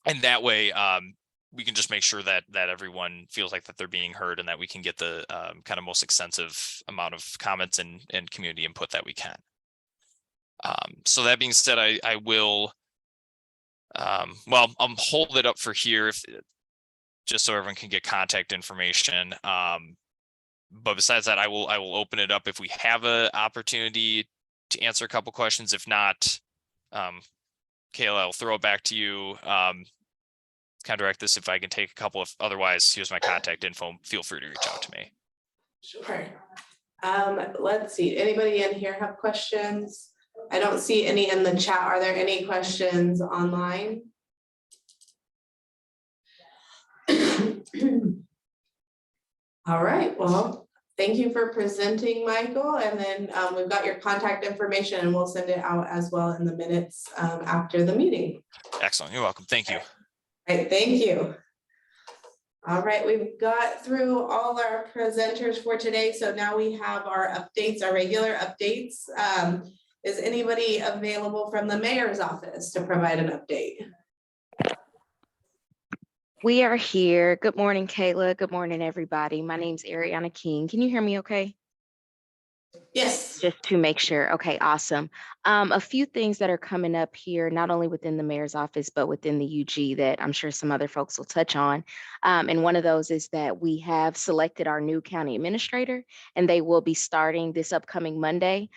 And that way we can just make sure that everyone feels like that they're being heard and that we can get the kind of most extensive amount of comments and community input that we can. So that being said, I will, well, I'll hold it up for here just so everyone can get contact information. But besides that, I will open it up if we have an opportunity to answer a couple questions. If not, Kayla, I'll throw it back to you. Kind of direct this if I can take a couple of, otherwise, here's my contact info. Feel free to reach out to me. Sure. Let's see, anybody in here have questions? I don't see any in the chat. Are there any questions online? All right, well, thank you for presenting, Michael. And then we've got your contact information and we'll send it out as well in the minutes after the meeting. Excellent, you're welcome, thank you. All right, thank you. All right, we've got through all our presenters for today. So now we have our updates, our regular updates. Is anybody available from the mayor's office to provide an update? We are here. Good morning, Kayla. Good morning, everybody. My name's Ariana King. Can you hear me okay? Yes. Just to make sure. Okay, awesome. A few things that are coming up here, not only within the mayor's office, but within the UG that I'm sure some other folks will touch on. And one of those is that we have selected our new county administrator, and they will be starting this upcoming Monday.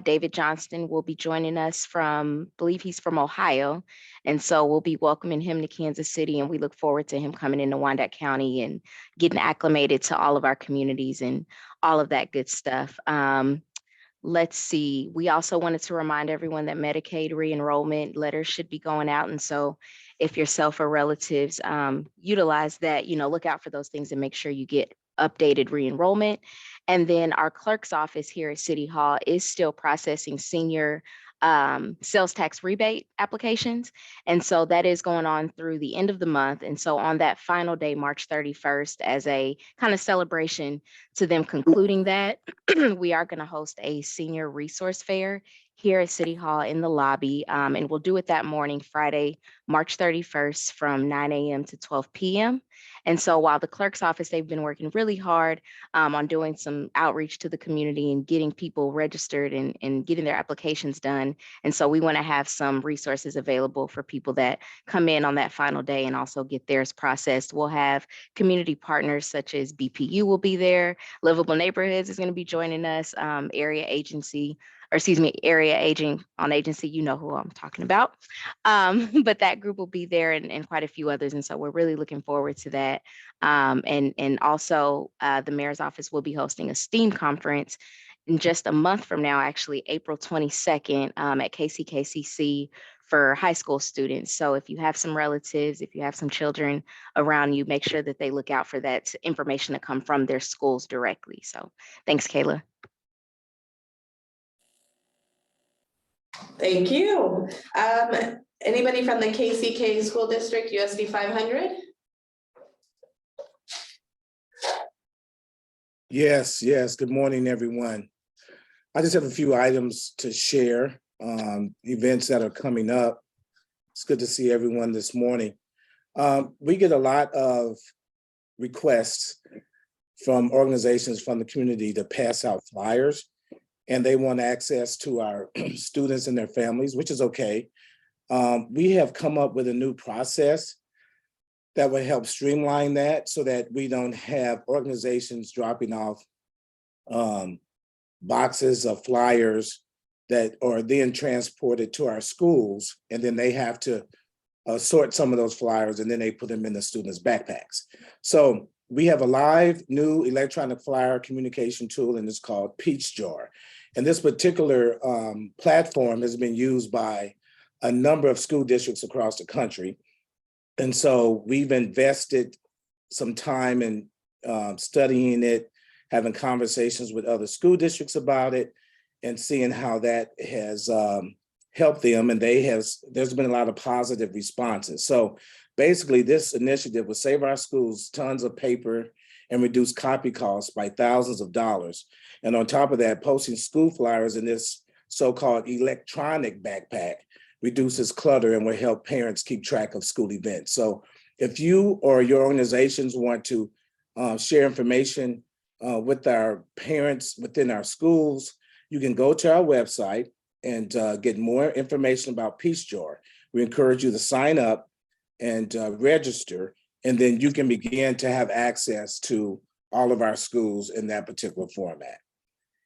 David Johnston will be joining us from, I believe he's from Ohio. And so we'll be welcoming him to Kansas City, and we look forward to him coming into Wyandotte County and getting acclimated to all of our communities and all of that good stuff. Let's see, we also wanted to remind everyone that Medicaid re-enrollment letters should be going out. And so if yourself or relatives utilize that, look out for those things and make sure you get updated re-enrollment. And then our clerk's office here at City Hall is still processing senior sales tax rebate applications. And so that is going on through the end of the month. And so on that final day, March 31st, as a kind of celebration to them concluding that, we are going to host a senior resource fair here at City Hall in the lobby. And we'll do it that morning, Friday, March 31st from 9 a.m. to 12 p.m. And so while the clerk's office, they've been working really hard on doing some outreach to the community and getting people registered and getting their applications done. And so we want to have some resources available for people that come in on that final day and also get theirs processed. We'll have community partners such as BPU will be there. Livable Neighborhoods is going to be joining us, area aging on agency, you know who I'm talking about. But that group will be there and quite a few others. And so we're really looking forward to that. And also the mayor's office will be hosting a STEAM conference in just a month from now, actually April 22nd at KCKCC for high school students. So if you have some relatives, if you have some children around you, make sure that they look out for that information to come from their schools directly. So thanks, Kayla. Thank you. Anybody from the KCK School District USD 500? Yes. Good morning, everyone. I just have a few items to share, events that are coming up. It's good to see everyone this morning. We get a lot of requests from organizations from the community to pass out flyers, and they want access to our students and their families, which is okay. We have come up with a new process that will help streamline that so that we don't have organizations dropping off boxes of flyers that are then transported to our schools, and then they have to sort some of those flyers and then they put them in the students' backpacks. So we have a live new electronic flyer communication tool, and it's called Peach Jar. And this particular platform has been used by a number of school districts across the country. And so we've invested some time in studying it, having conversations with other school districts about it, and seeing how that has helped them. And there's been a lot of positive responses. So basically, this initiative will save our schools tons of paper and reduce copy costs by thousands of dollars. And on top of that, posting school flyers in this so-called electronic backpack reduces clutter and will help parents keep track of school events. So if you or your organizations want to share information with our parents within our schools, you can go to our website and get more information about Peach Jar. We encourage you to sign up and register, and then you can begin to have access to all of our schools in that particular format.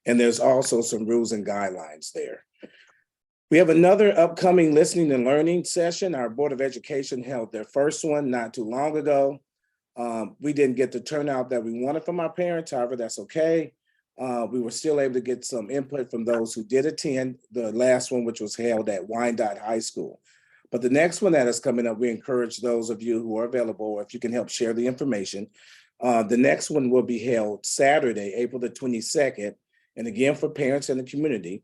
And there's also some rules and guidelines there. We have another upcoming listening and learning session. Our Board of Education held their first one not too long ago. We didn't get the turnout that we wanted from our parents, however, that's okay. We were still able to get some input from those who did attend the last one, which was held at Wyandotte High School. But the next one that is coming up, we encourage those of you who are available, or if you can help share the information. The next one will be held Saturday, April the 22nd. And again, for parents in the community,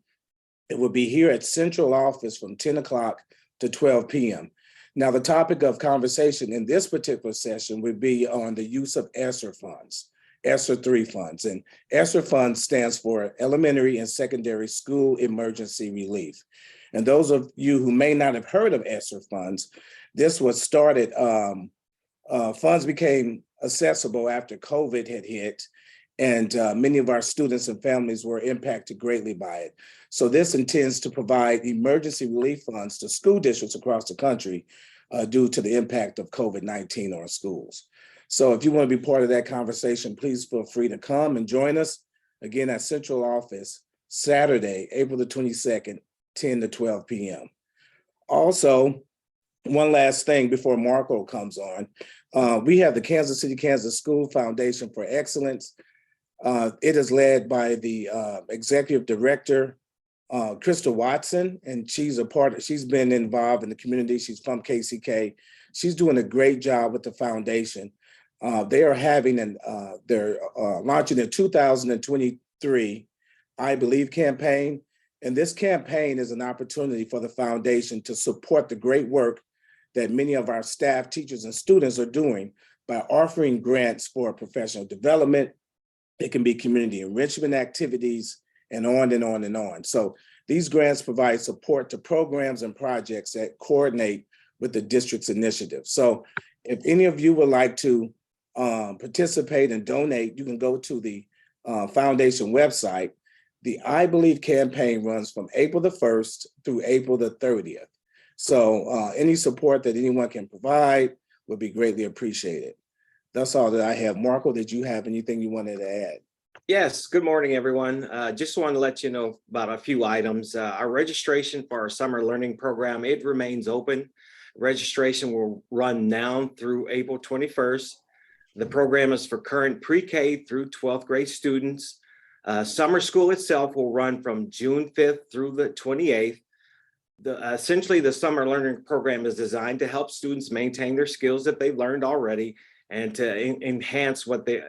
it will be here at Central Office from 10 o'clock to 12 p.m. Now, the topic of conversation in this particular session would be on the use of ESSER funds, ESSER 3 funds. And ESSER funds stands for Elementary and Secondary School Emergency Relief. And those of you who may not have heard of ESSER funds, this was started, funds became accessible after COVID had hit, and many of our students and families were impacted greatly by it. So this intends to provide emergency relief funds to school districts across the country due to the impact of COVID-19 on schools. So if you want to be part of that conversation, please feel free to come and join us again at Central Office Saturday, April the 22nd, 10 to 12 p.m. Also, one last thing before Marco comes on, we have the Kansas City, Kansas School Foundation for Excellence. It is led by the executive director, Krista Watson, and she's been involved in the community. She's from KCK. She's doing a great job with the foundation. They are having they're launching their 2023 I Believe campaign. And this campaign is an opportunity for the foundation to support the great work that many of our staff, teachers, and students are doing by offering grants for professional development. It can be community enrichment activities, and on and on and on. So these grants provide support to programs and projects that coordinate with the district's initiatives. So if any of you would like to participate and donate, you can go to the foundation website. The I Believe campaign runs from April the 1st through April the 30th. So any support that anyone can provide would be greatly appreciated. That's all that I have. Marco, did you have anything you wanted to add? Yes, good morning, everyone. Just want to let you know about a few items. Our registration for our summer learning program, it remains open. Registration will run now through April 21st. The program is for current pre-K through 12th grade students. Summer school itself will run from June 5th through the 28th. Essentially, the summer learning program is designed to help students maintain their skills that they've learned already and to enhance what they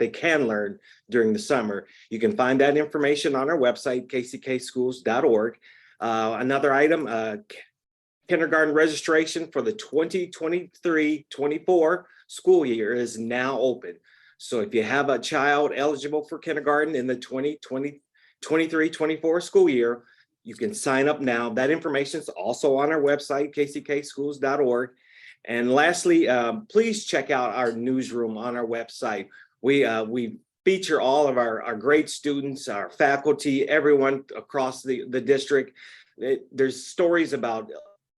can learn during the summer. You can find that information on our website, kckschools.org. Another item, kindergarten registration for the 2023-24 school year is now open. So if you have a child eligible for kindergarten in the 2023-24 school year, you can sign up now. That information is also on our website, kckschools.org. And lastly, please check out our newsroom on our website. We feature all of our great students, our faculty, everyone across the district. There's stories about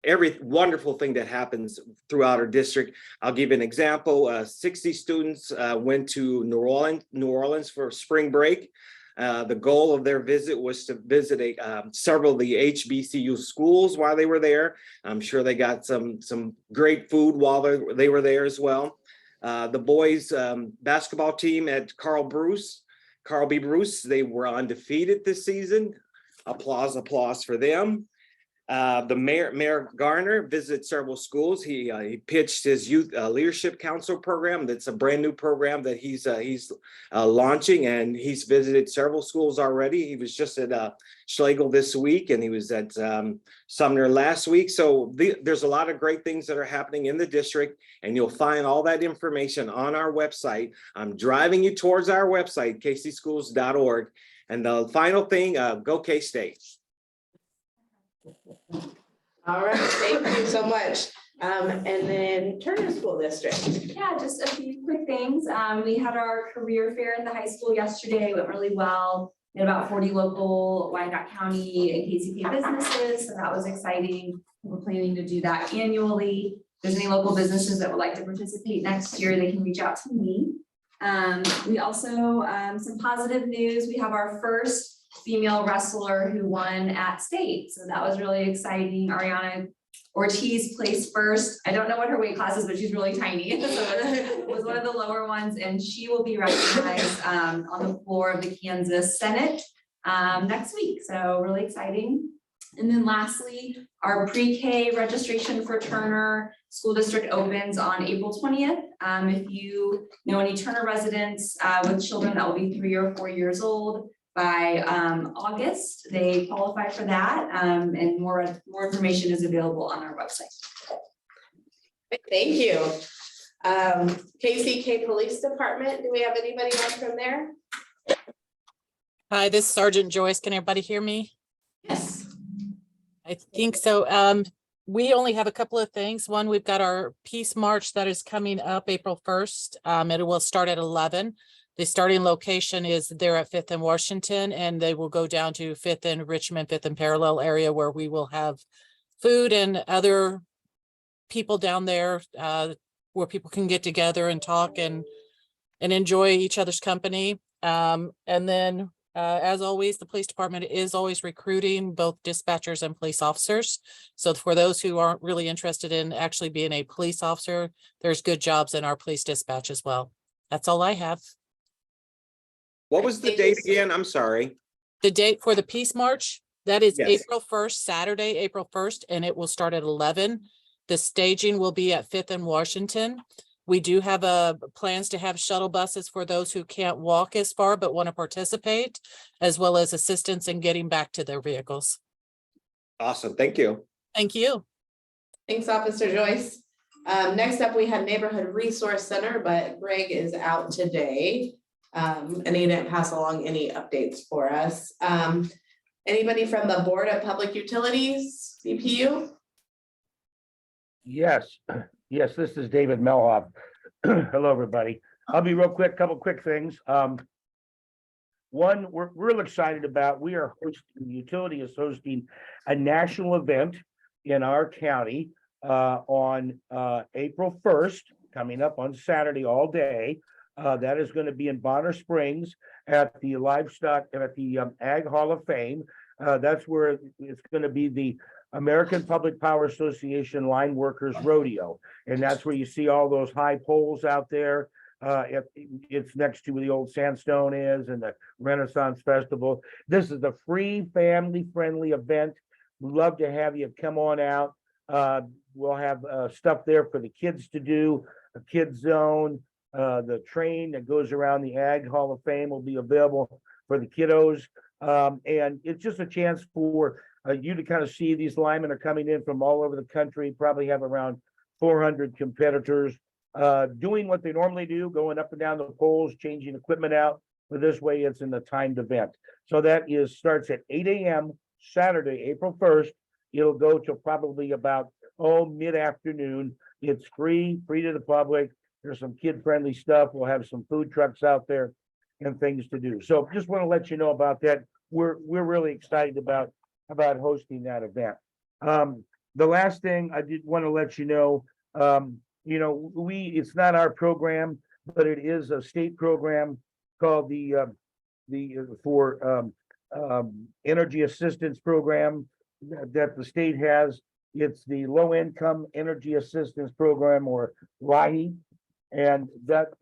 every wonderful thing that happens throughout our district. I'll give you an example. 60 students went to New Orleans for spring break. The goal of their visit was to visit several of the HBCU schools while they were there. I'm sure they got some great food while they were there as well. The boys basketball team at Carl B. Bruce, they were undefeated this season. Applause for them. The Mayor Garner visited several schools. He pitched his youth leadership council program. That's a brand new program that he's launching, and he's visited several schools already. He was just at Schlegel this week, and he was at Sumner last week. So there's a lot of great things that are happening in the district, and you'll find all that information on our website. I'm driving you towards our website, kcschools.org. And the final thing, go K-State. All right, thank you so much. And then Turner School District. Yeah, just a few quick things. We had our career fair at the high school yesterday. It went really well. We had about 40 local Wyandotte County and KCK businesses, so that was exciting. We're planning to do that annually. If there's any local businesses that would like to participate next year, they can reach out to me. We also, some positive news, we have our first female wrestler who won at state. So that was really exciting. Ariana Ortiz placed first. I don't know what her weight class is, but she's really tiny. So it was one of the lower ones, and she will be recognized on the floor of the Kansas Senate next week. So really exciting. And then lastly, our pre-K registration for Turner School District opens on April 20th. If you know any Turner residents with children that will be 3 or 4 years old, by August, they qualify for that, and more information is available on our website. Thank you. KCK Police Department, do we have anybody else from there? Hi, this is Sergeant Joyce. Can everybody hear me? Yes. I think so. We only have a couple of things. One, we've got our Peace March that is coming up April 1st. It will start at 11. The starting location is there at 5th and Washington, and they will go down to 5th and Richmond, 5th and Parallel area where we will have food and other people down there where people can get together and talk and enjoy each other's company. And then as always, the police department is always recruiting both dispatchers and police officers. So for those who aren't really interested in actually being a police officer, there's good jobs in our police dispatch as well. That's all I have. What was the date again? I'm sorry. The date for the Peace March, that is Yes. April 1st, Saturday, April 1st, and it will start at 11. The staging will be at 5th and Washington. We do have plans to have shuttle buses for those who can't walk as far but want to participate, as well as assistance in getting back to their vehicles. Awesome. Thank you. Thank you. Thanks, Officer Joyce. Next up, we have Neighborhood Resource Center, but Greg is out today. And he didn't pass along any updates for us. Anybody from the Board of Public Utilities, BPU? Yes, this is David Melhoff. Hello, everybody. I'll be real quick, couple quick things. One, we're real excited about, we are hosting, the utility is hosting a national event in our county on April 1st, coming up on Saturday all day. That is going to be in Bonner Springs at the livestock and at the Ag Hall of Fame. That's where it's going to be the American Public Power Association Line Workers Rodeo. And that's where you see all those high poles out there. It's next to where the old Sandstone is and the Renaissance Festival. This is a free, family-friendly event. We'd love to have you come on out. We'll have stuff there for the kids to do, a kids zone. The train that goes around the Ag Hall of Fame will be available for the kiddos. And it's just a chance for you to kind of see these linemen are coming in from all over the country, probably have around 400 competitors doing what they normally do, going up and down the poles, changing equipment out. But this way it's in the timed event. So that starts at 8 a.m. Saturday, April 1st. It'll go till probably about, mid-afternoon. It's free to the public. There's some kid-friendly stuff. We'll have some food trucks out there and things to do. So just want to let you know about that. We're really excited about hosting that event. The last thing I did want to let you know, it's not our program, but it is a state program called the Energy Assistance Program that the state has. It's the Low Income Energy Assistance Program, or LIHE. And that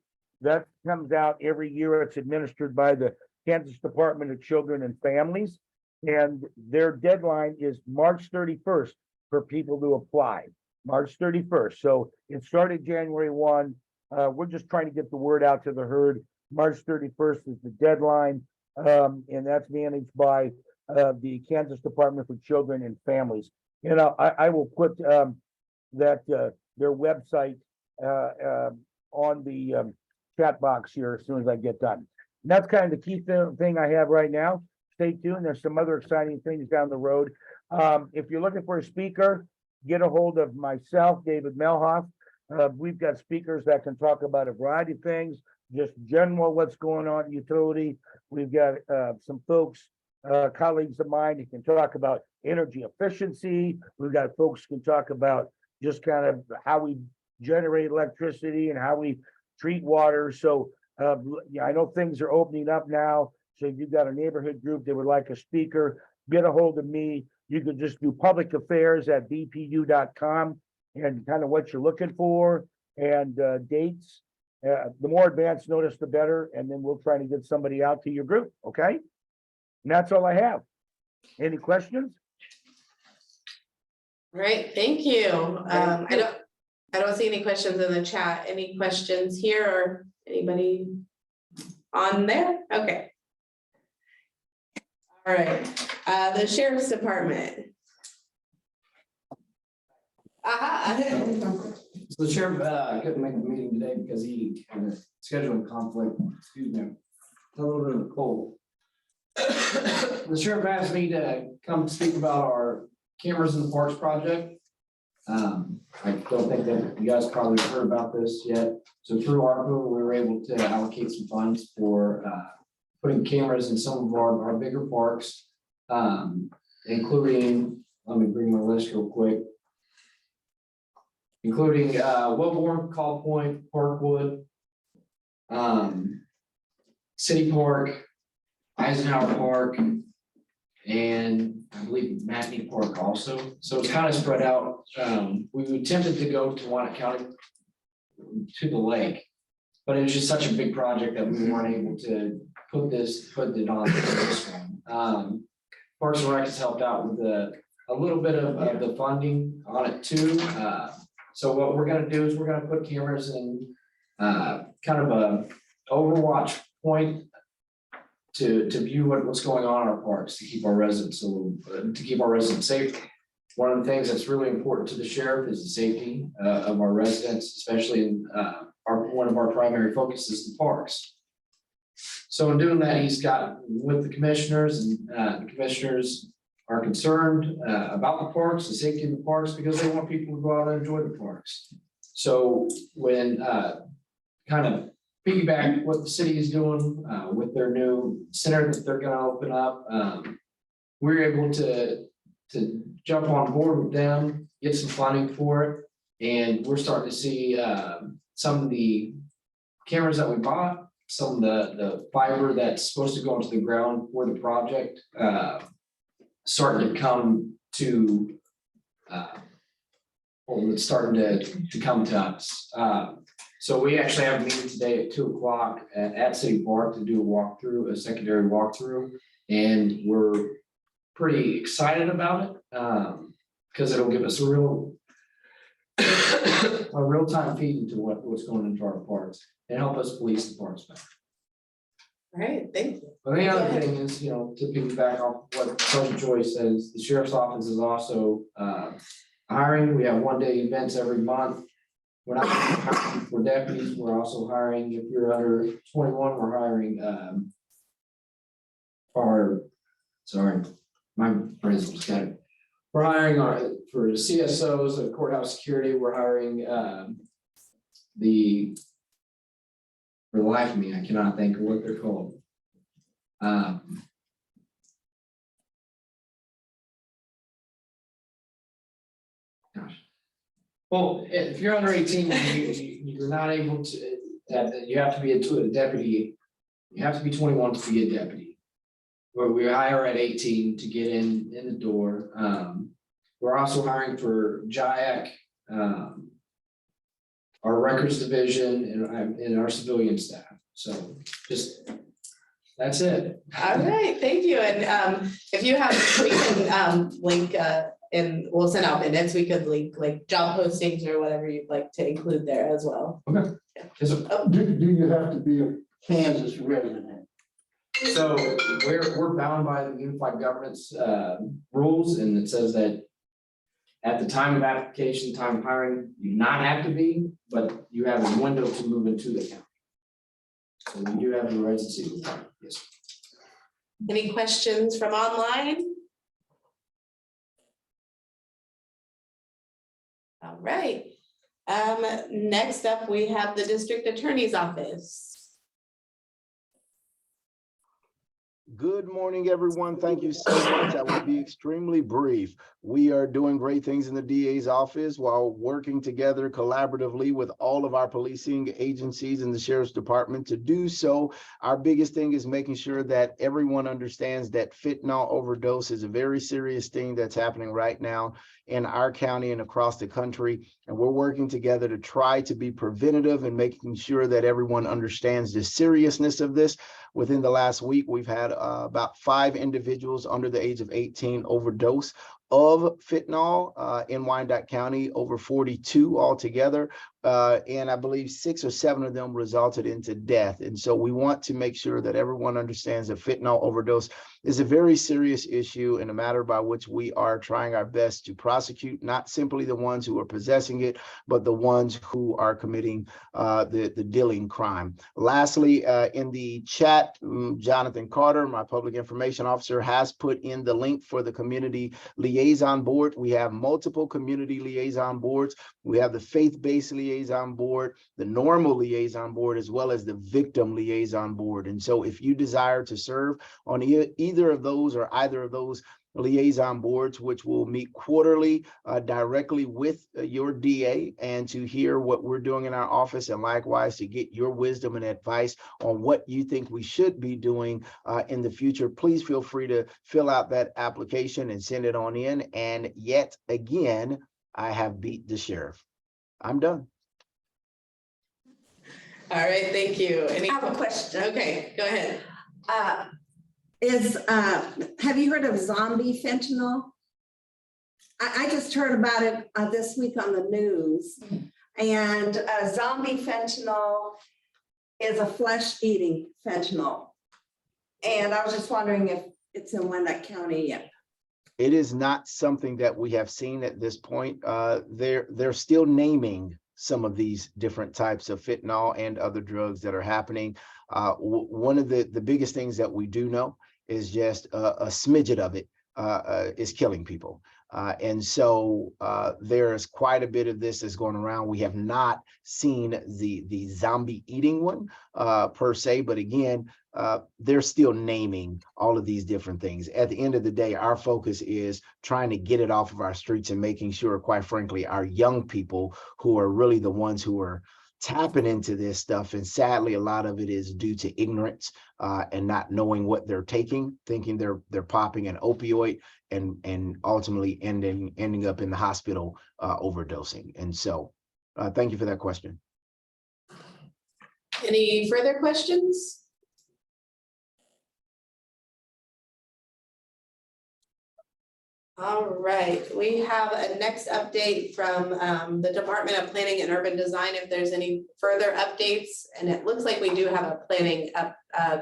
comes out every year. It's administered by the Kansas Department of Children and Families. And their deadline is March 31st for people to apply, March 31st. So it started January 1. We're just trying to get the word out to the herd. March 31st is the deadline. And that's managed by the Kansas Department for Children and Families. You know, I will put their website on the chat box here as soon as I get done. And that's kind of the key thing I have right now. Stay tuned. There's some other exciting things down the road. If you're looking for a speaker, get a hold of myself, David Melhoff. We've got speakers that can talk about a variety of things, just general what's going on in utility. We've got some folks, colleagues of mine who can talk about energy efficiency. We've got folks who can talk about just kind of how we generate electricity and how we treat water. So yeah, I know things are opening up now. So if you've got a neighborhood group that would like a speaker, get a hold of me. You could just do public affairs at bpu.com and kind of what you're looking for and dates. The more advanced notice, the better. And then we'll try to get somebody out to your group. Okay. And that's all I have. Any questions? Great, thank you. I don't see any questions in the chat. Any questions here or anybody on there? Okay. All right, the Sheriff's Department. So the sheriff couldn't make the meeting today because he had a scheduling conflict, excuse me, a little bit of a cold. The sheriff asked me to come speak about our cameras in the parks project. I don't think that you guys probably heard about this yet. So through ARPA, we were able to allocate some funds for putting cameras in some of our bigger parks, including, let me bring my list real quick, including Wellborn, Call Point, Parkwood, City Park, Eisenhower Park, and I believe Matney Park also. So it's kind of spread out. We attempted to go to Wyandotte County to the lake, but it was just such a big project that we weren't able to put it on this one. Parks and Rec has helped out with a little bit of the funding on it too. So what we're gonna do is we're gonna put cameras in kind of a overwatch point to view what's going on in our parks, to keep our residents safe. One of the things that's really important to the sheriff is the safety of our residents, especially in one of our primary focuses, the parks. So in doing that, he's got with the commissioners, and the commissioners are concerned about the parks, the safety of the parks, because they want people to go out and enjoy the parks. So when kind of piggyback what the city is doing with their new center that they're going to open up, we're able to jump on board with them, get some funding for it, and we're starting to see some of the cameras that we bought, some of the fiber that's supposed to go into the ground for the project starting to come to it's starting to come to us. So we actually have a meeting today at 2 o'clock at City Park to do a secondary walkthrough, and we're pretty excited about it because it'll give us a real-time feed into what's going into our parks and help us police the parks better. All right, thank you. But the other thing is, to piggyback off what Sergeant Joy says, the sheriff's office is also hiring. We have one-day events every month. We're not hiring for deputies. We're also hiring, if you're under 21, we're hiring my brain's was scattered. We're hiring for CSOs, courthouse security. We're hiring for the life of me, I cannot think of what they're called. Gosh. Well, if you're under 18, you're not able to, you have to be a deputy. You have to be 21 to be a deputy. Where we hire at 18 to get in the door. We're also hiring for JIAC our records division, and our civilian staff. So just, that's it. All right, thank you. And if you have, we can link and we'll send out minutes. We could link like job postings or whatever you'd like to include there as well. Okay. Do you have to be a Kansas resident? So we're bound by the unified governance rules, and it says that at the time of application, time of hiring, you do not have to be, but you have a window to move into the county. So we do have the residency requirement, yes. Any questions from online? All right. Next up, we have the district attorney's office. Good morning, everyone. Thank you so much. I will be extremely brief. We are doing great things in the DA's office while working together collaboratively with all of our policing agencies and the sheriff's department to do so. Our biggest thing is making sure that everyone understands that fentanyl overdose is a very serious thing that's happening right now in our county and across the country. And we're working together to try to be preventative and making sure that everyone understands the seriousness of this. Within the last week, we've had about 5 individuals under the age of 18 overdose of fentanyl in Wyandotte County, over 42 altogether. And I believe 6 or 7 of them resulted into death. And so we want to make sure that everyone understands that fentanyl overdose is a very serious issue and a matter by which we are trying our best to prosecute, not simply the ones who are possessing it, but the ones who are committing the dealing crime. Lastly, in the chat, Jonathan Carter, my public information officer, has put in the link for the community liaison board. We have multiple community liaison boards. We have the faith-based liaison board, the normal liaison board, as well as the victim liaison board. And so if you desire to serve on either of those or either of those liaison boards, which will meet quarterly directly with your DA and to hear what we're doing in our office, and likewise to get your wisdom and advice on what you think we should be doing in the future, please feel free to fill out that application and send it on in. And yet again, I have beat the sheriff. I'm done. All right, thank you. I have a question. Okay, go ahead. Have you heard of zombie fentanyl? I just heard about it this week on the news. And zombie fentanyl is a flesh-eating fentanyl. And I was just wondering if it's in Wyandotte County yet. It is not something that we have seen at this point. They're still naming some of these different types of fentanyl and other drugs that are happening. One of the biggest things that we do know is just a smidget of it is killing people. And so there's quite a bit of this that's going around. We have not seen the zombie eating one per se, but again, they're still naming all of these different things. At the end of the day, our focus is trying to get it off of our streets and making sure, quite frankly, our young people who are really the ones who are tapping into this stuff. And sadly, a lot of it is due to ignorance and not knowing what they're taking, thinking they're popping an opioid and ultimately ending up in the hospital overdosing. And so thank you for that question. Any further questions? All right, we have a next update from the Department of Planning and Urban Design. If there's any further updates, and it looks like we do have a planning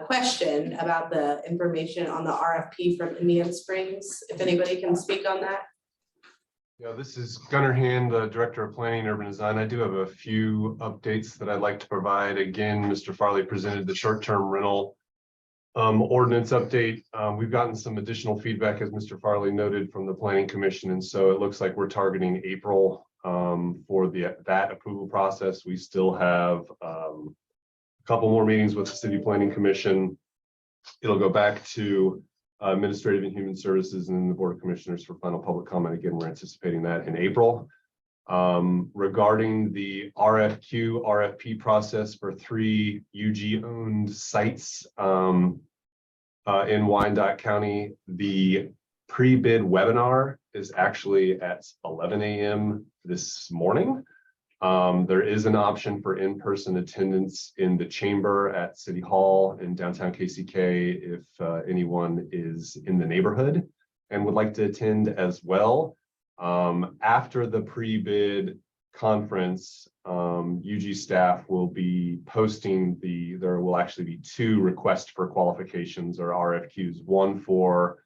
question about the information on the RFP from Indian Springs. If anybody can speak on that. Yeah, this is Gunnar Hand, the Director of Planning and Urban Design. I do have a few updates that I'd like to provide. Again, Mr. Farley presented the short-term rental ordinance update. We've gotten some additional feedback, as Mr. Farley noted, from the Planning Commission, and so it looks like we're targeting April for that approval process. We still have a couple more meetings with the City Planning Commission. It'll go back to Administrative and Human Services and then the Board of Commissioners for final public comment. Again, we're anticipating that in April. Regarding the RFP process for 3 UG-owned sites in Wyandotte County, the pre-bid webinar is actually at 11 a.m. this morning. There is an option for in-person attendance in the chamber at City Hall in downtown KCK if anyone is in the neighborhood and would like to attend as well. After the pre-bid conference, UG staff will be posting there will actually be 2 requests for qualifications or RFQs, one for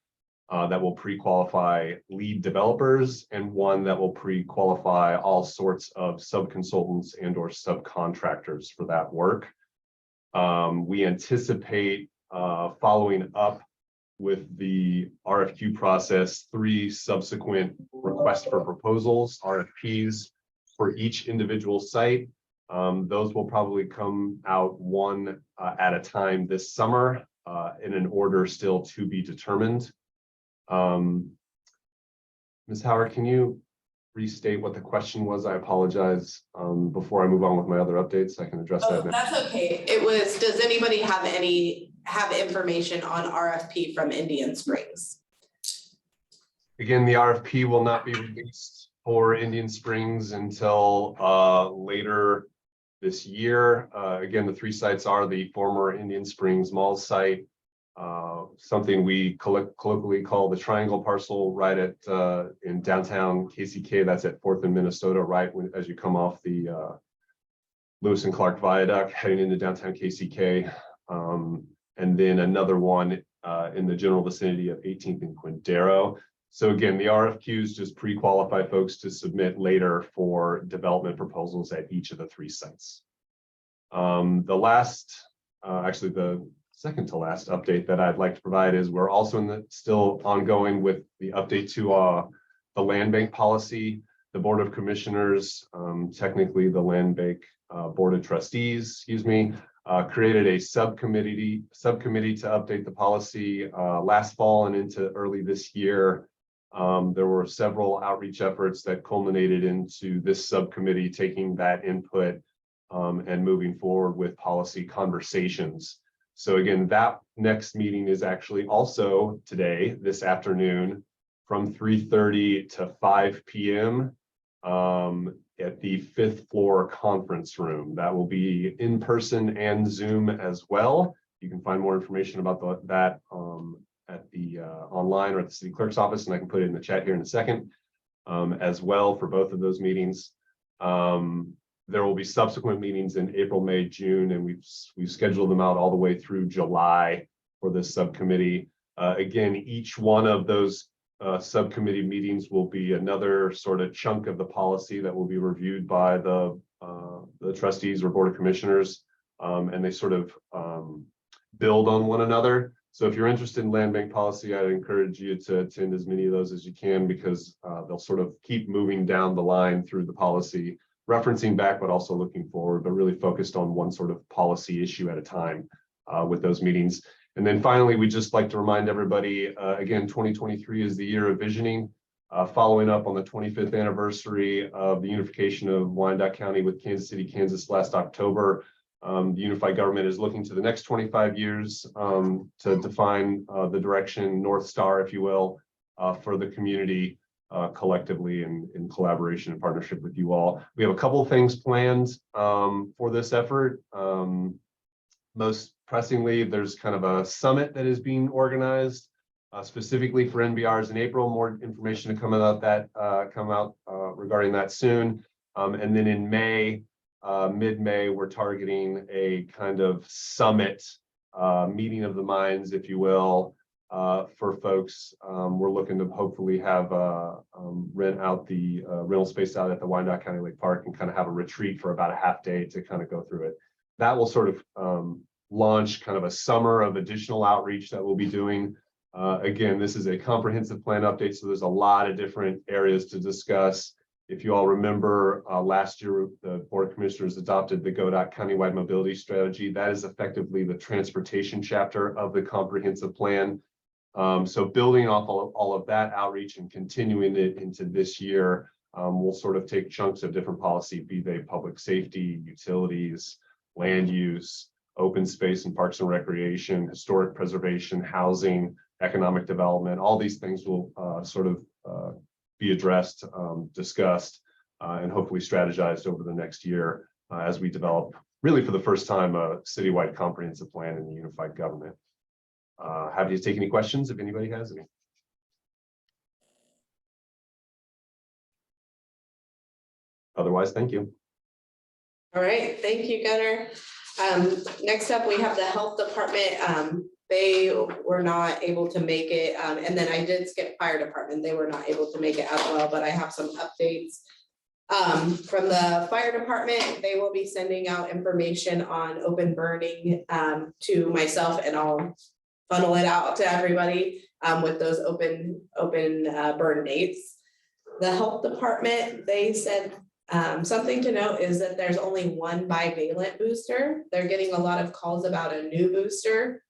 that will pre-qualify lead developers and one that will pre-qualify all sorts of sub-consultants and or subcontractors for that work. We anticipate following up with the RFQ process 3 subsequent requests for proposals, RFPs, for each individual site. Those will probably come out one at a time this summer in an order still to be determined. Ms. Howard, can you restate what the question was? I apologize. Before I move on with my other updates, I can address that now. That's okay. It was, does anybody have information on RFP from Indian Springs? Again, the RFP will not be released for Indian Springs until later this year. Again, the 3 sites are the former Indian Springs Mall site, something we colloquially call the triangle parcel right at in downtown KCK. That's at 4th and Minnesota, right as you come off the Lewis and Clark Viaduct heading into downtown KCK. And then another one in the general vicinity of 18th and Quindaro. So again, the RFQs just pre-qualify folks to submit later for development proposals at each of the 3 sites. Actually the second to last update that I'd like to provide is we're also still ongoing with the update to the land bank policy. The Board of Commissioners, technically the land bank Board of Trustees, excuse me, created a subcommittee to update the policy last fall and into early this year. There were several outreach efforts that culminated into this subcommittee taking that input and moving forward with policy conversations. So again, that next meeting is actually also today, this afternoon, from 3:30 to 5 p.m. At the 5th floor conference room. That will be in person and Zoom as well. You can find more information about that at the online or at the city clerk's office, and I can put it in the chat here in a second as well for both of those meetings. There will be subsequent meetings in April, May, June, and we've scheduled them out all the way through July for this subcommittee. Again, each one of those subcommittee meetings will be another sort of chunk of the policy that will be reviewed by the trustees or Board of Commissioners, and they sort of build on one another. So if you're interested in land bank policy, I'd encourage you to attend as many of those as you can, because they'll sort of keep moving down the line through the policy, referencing back, but also looking forward, but really focused on one sort of policy issue at a time with those meetings. And then finally, we'd just like to remind everybody, again, 2023 is the year of visioning, following up on the 25th anniversary of the unification of Wyandotte County with Kansas City, Kansas last October. The unified government is looking to the next 25 years to define the direction, North Star, if you will, for the community collectively in collaboration and partnership with you all. We have a couple of things planned for this effort. Most pressingly, there's kind of a summit that is being organized specifically for NBRs in April. More information to come out regarding that soon. And then in May, mid-May, we're targeting a kind of summit meeting of the minds, if you will, for folks. We're looking to hopefully have rent out the rental space out at the Wyandotte County Lake Park and kind of have a retreat for about a half day to kind of go through it. That will sort of launch kind of a summer of additional outreach that we'll be doing. Again, this is a comprehensive plan update, so there's a lot of different areas to discuss. If you all remember, last year, the Board of Commissioners adopted the GODOT Countywide Mobility Strategy. That is effectively the transportation chapter of the comprehensive plan. So building off all of that outreach and continuing it into this year, we'll sort of take chunks of different policy, be they public safety, utilities, land use, open space and parks and recreation, historic preservation, housing, economic development. All these things will sort of be addressed, discussed and hopefully strategized over the next year as we develop, really for the first time, a citywide comprehensive plan in the unified government. Happy to take any questions if anybody has any. Otherwise, thank you. All right, thank you, Gunnar. Next up, we have the health department. They were not able to make it. And then I did skip fire department. They were not able to make it as well, but I have some updates. From the fire department, they will be sending out information on open burning to myself, and I'll funnel it out to everybody with those open burn dates. The health department, they said something to note is that there's only one bivalent booster. They're getting a lot of calls about a new booster,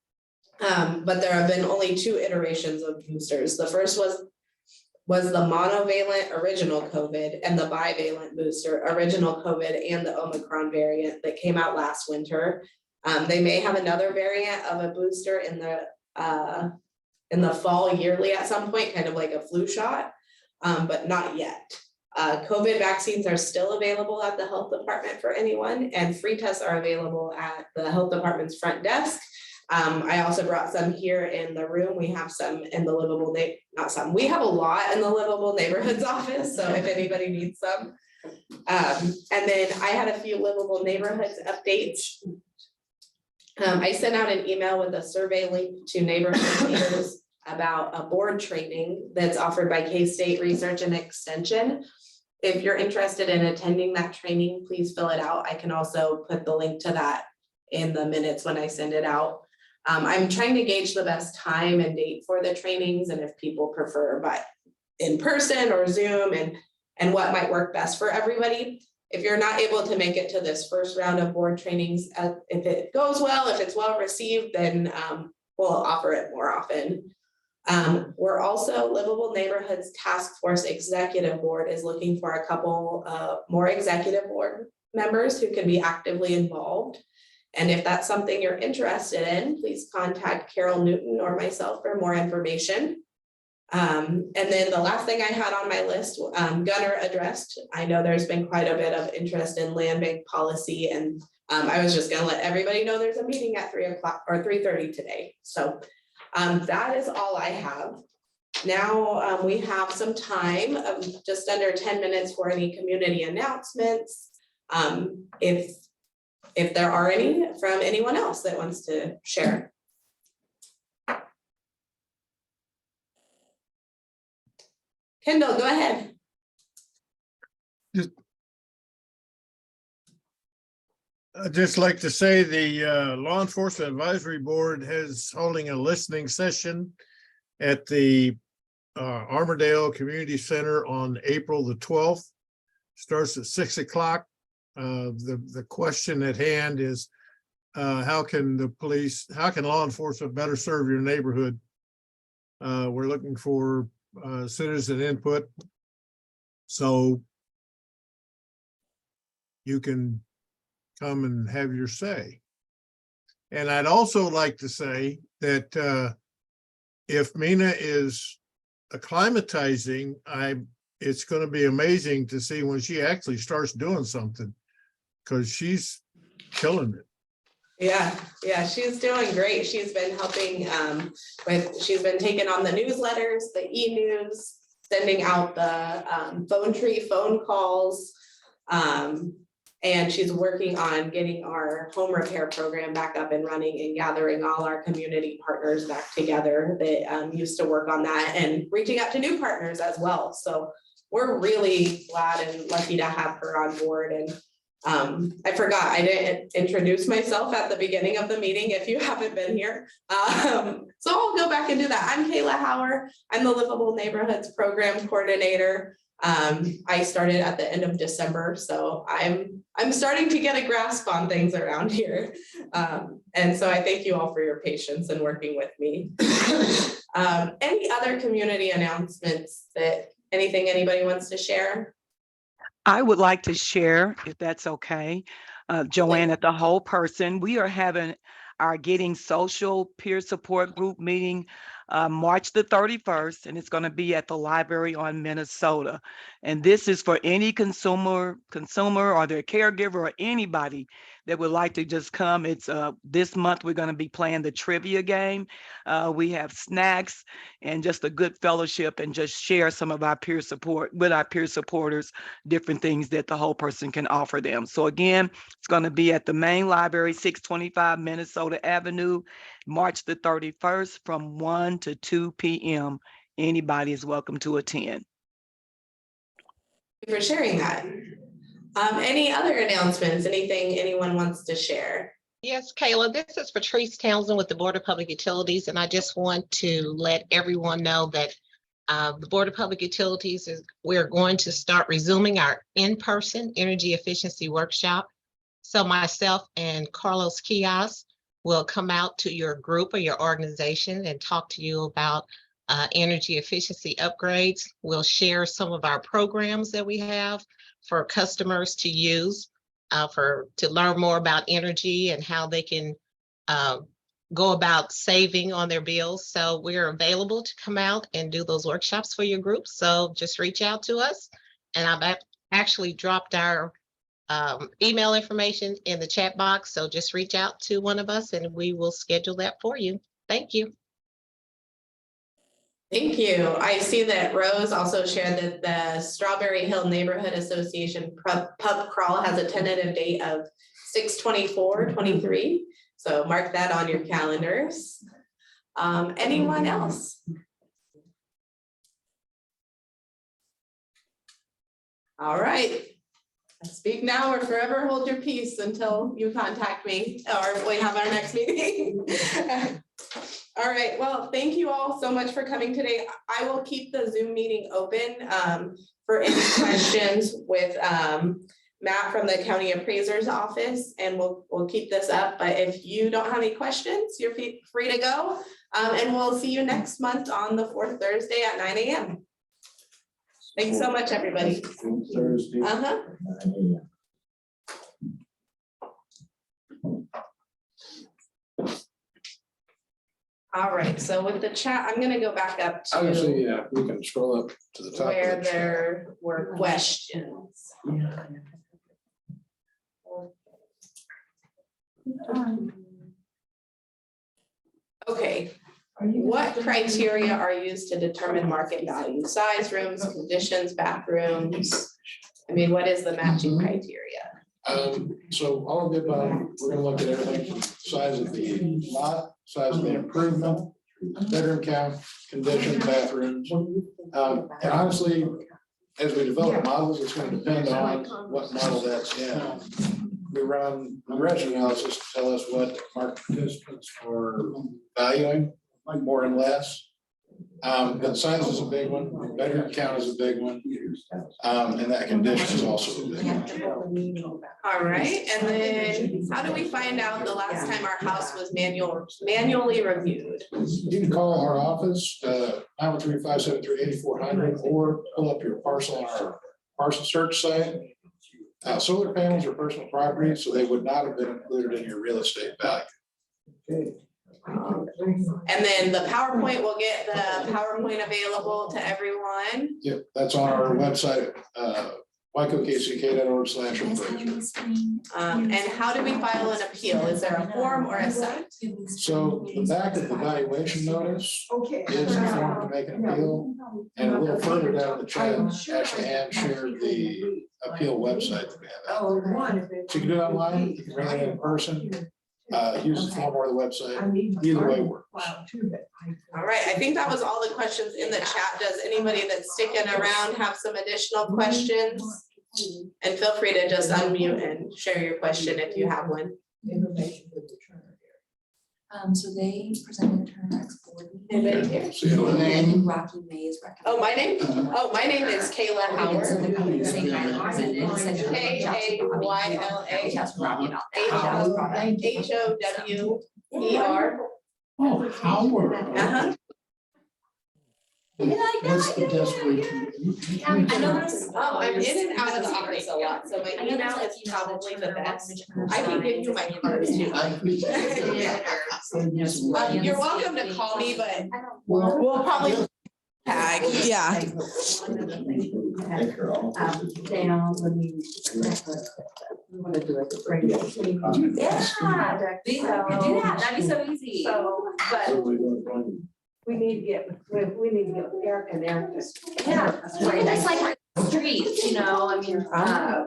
but there have been only 2 iterations of boosters. The first was the monovalent original COVID, and the bivalent booster original COVID and the Omicron variant that came out last winter. They may have another variant of a booster in the fall yearly at some point, kind of like a flu shot, but not yet. COVID vaccines are still available at the health department for anyone, and free tests are available at the health department's front desk. I also brought some here in the room. We have some in the Livable, we have a lot in the Livable Neighborhoods office, so if anybody needs some. And then I had a few Livable Neighborhoods updates. I sent out an email with a survey link to neighborhood leaders about a board training that's offered by K-State Research and Extension. If you're interested in attending that training, please fill it out. I can also put the link to that in the minutes when I send it out. I'm trying to gauge the best time and date for the trainings, and if people prefer but in person or Zoom, and what might work best for everybody. If you're not able to make it to this first round of board trainings, if it goes well, if it's well received, then we'll offer it more often. We're also, Livable Neighborhoods Task Force Executive Board is looking for a couple more executive board members who can be actively involved. And if that's something you're interested in, please contact Carol Newton or myself for more information. And then the last thing I had on my list, Gunnar addressed. I know there's been quite a bit of interest in land bank policy, and I was just gonna let everybody know there's a meeting at 3 o'clock or 3:30 today. So that is all I have. Now we have some time of just under 10 minutes for any community announcements. If there are any from anyone else that wants to share. Kendall, go ahead. I'd just like to say the Law Enforcement Advisory Board is holding a listening session at the Armourdale Community Center on April the 12th. Starts at 6 o'clock. The question at hand is how can law enforcement better serve your neighborhood? We're looking for citizen input, so you can come and have your say. And I'd also like to say that if Mina is acclimatizing, it's going to be amazing to see when she actually starts doing something, because she's killing it. Yeah, she's doing great. She's been helping she's been taking on the newsletters, the e-news, sending out the phone tree phone calls. And she's working on getting our home repair program back up and running and gathering all our community partners back together that used to work on that, and reaching out to new partners as well. So we're really glad and lucky to have her on board. And I forgot, I didn't introduce myself at the beginning of the meeting if you haven't been here. So I'll go back and do that. I'm Kayla Hauer. I'm the Livable Neighborhoods Program Coordinator. I started at the end of December, so I'm starting to get a grasp on things around here. And so I thank you all for your patience in working with me. Any other community announcements anything anybody wants to share? I would like to share, if that's okay. Joanne, at the whole person, we are having our Getting Social peer support group meeting March the 31st, and it's going to be at the library on Minnesota. And this is for any consumer or their caregiver or anybody that would like to just come. It's this month we're going to be playing the trivia game. We have snacks and just a good fellowship and just share some of our peer support with our peer supporters, different things that the whole person can offer them. So again, it's going to be at the main library, 625 Minnesota Avenue, March the 31st from 1 to 2 p.m. Anybody is welcome to attend. Thank you for sharing that. Any other announcements? Anything anyone wants to share? Yes, Kayla, this is Patrice Townsend with the Board of Public Utilities, and I just want to let everyone know that the Board of Public Utilities we're going to start resuming our in-person energy efficiency workshop. So myself and Carlos Kios will come out to your group or your organization and talk to you about energy efficiency upgrades. We'll share some of our programs that we have for customers to use to learn more about energy and how they can go about saving on their bills. So we're available to come out and do those workshops for your group. So just reach out to us. And I've actually dropped our email information in the chat box. So just reach out to one of us and we will schedule that for you. Thank you. Thank you. I see that Rose also shared that the Strawberry Hill Neighborhood Association pub crawl has a tentative date of 6/24/23. So mark that on your calendars. Anyone else? All right. Speak now or forever hold your peace until you contact me or we have our next meeting. All right, well, thank you all so much for coming today. I will keep the Zoom meeting open for any questions with Matt from the County Appraiser's Office, and we'll keep this up. But if you don't have any questions, you're free to go. And we'll see you next month on the 4th Thursday at 9 a.m. Thanks so much, everybody. Thursday. All right, so with the chat, I'm gonna go back up to Obviously, yeah, we can scroll up to the top. where there were questions. Okay, what criteria are used to determine market value? Size, rooms, conditions, bathrooms? I mean, what is the matching criteria? So all of the above, we're gonna look at everything from size of the lot, size of the improvement, bedroom count, condition, bathrooms. And honestly, as we develop models, it's gonna depend on what model that's in. We run regression analysis to tell us what market participants are valuing, like more and less. But size is a big one, bedroom count is a big one. And that condition is also a big one. All right, and then how do we find out the last time our house was manually reviewed? You can call our office, 913-573-8400, or pull up your parcel on our parcel search site. Solar panels are personal property, so they would not have been included in your real estate value. And then the PowerPoint, we'll get the PowerPoint available to everyone. Yep, that's on our website, wykokck.org/appraiser. And how do we file an appeal? Is there a form or a site? So the back of the valuation notice is a form to make an appeal. And a little further down the chat, actually Ann shared the appeal website that we have out there. So you can do it online, you can bring it in person, use the form or the website, either way works. All right, I think that was all the questions in the chat. Does anybody that's sticking around have some additional questions? And feel free to just unmute and share your question if you have one. So they presented a Turner Board. Anybody here? And Rocky Mays. Oh, my name? Oh, my name is Kayla Howard. KAYLA HOWER. Howard. What's the desperation? Oh, I'm in and out of the office a lot, so my email is probably the best. I can give you my card too. You're welcome to call me, but we'll probably tag, yeah. Down when we. We want to do it. Yeah, we could do that. That'd be so easy. So, but. We need to get with Eric and Eric. Yeah, right. That's like our streets, you know, I mean,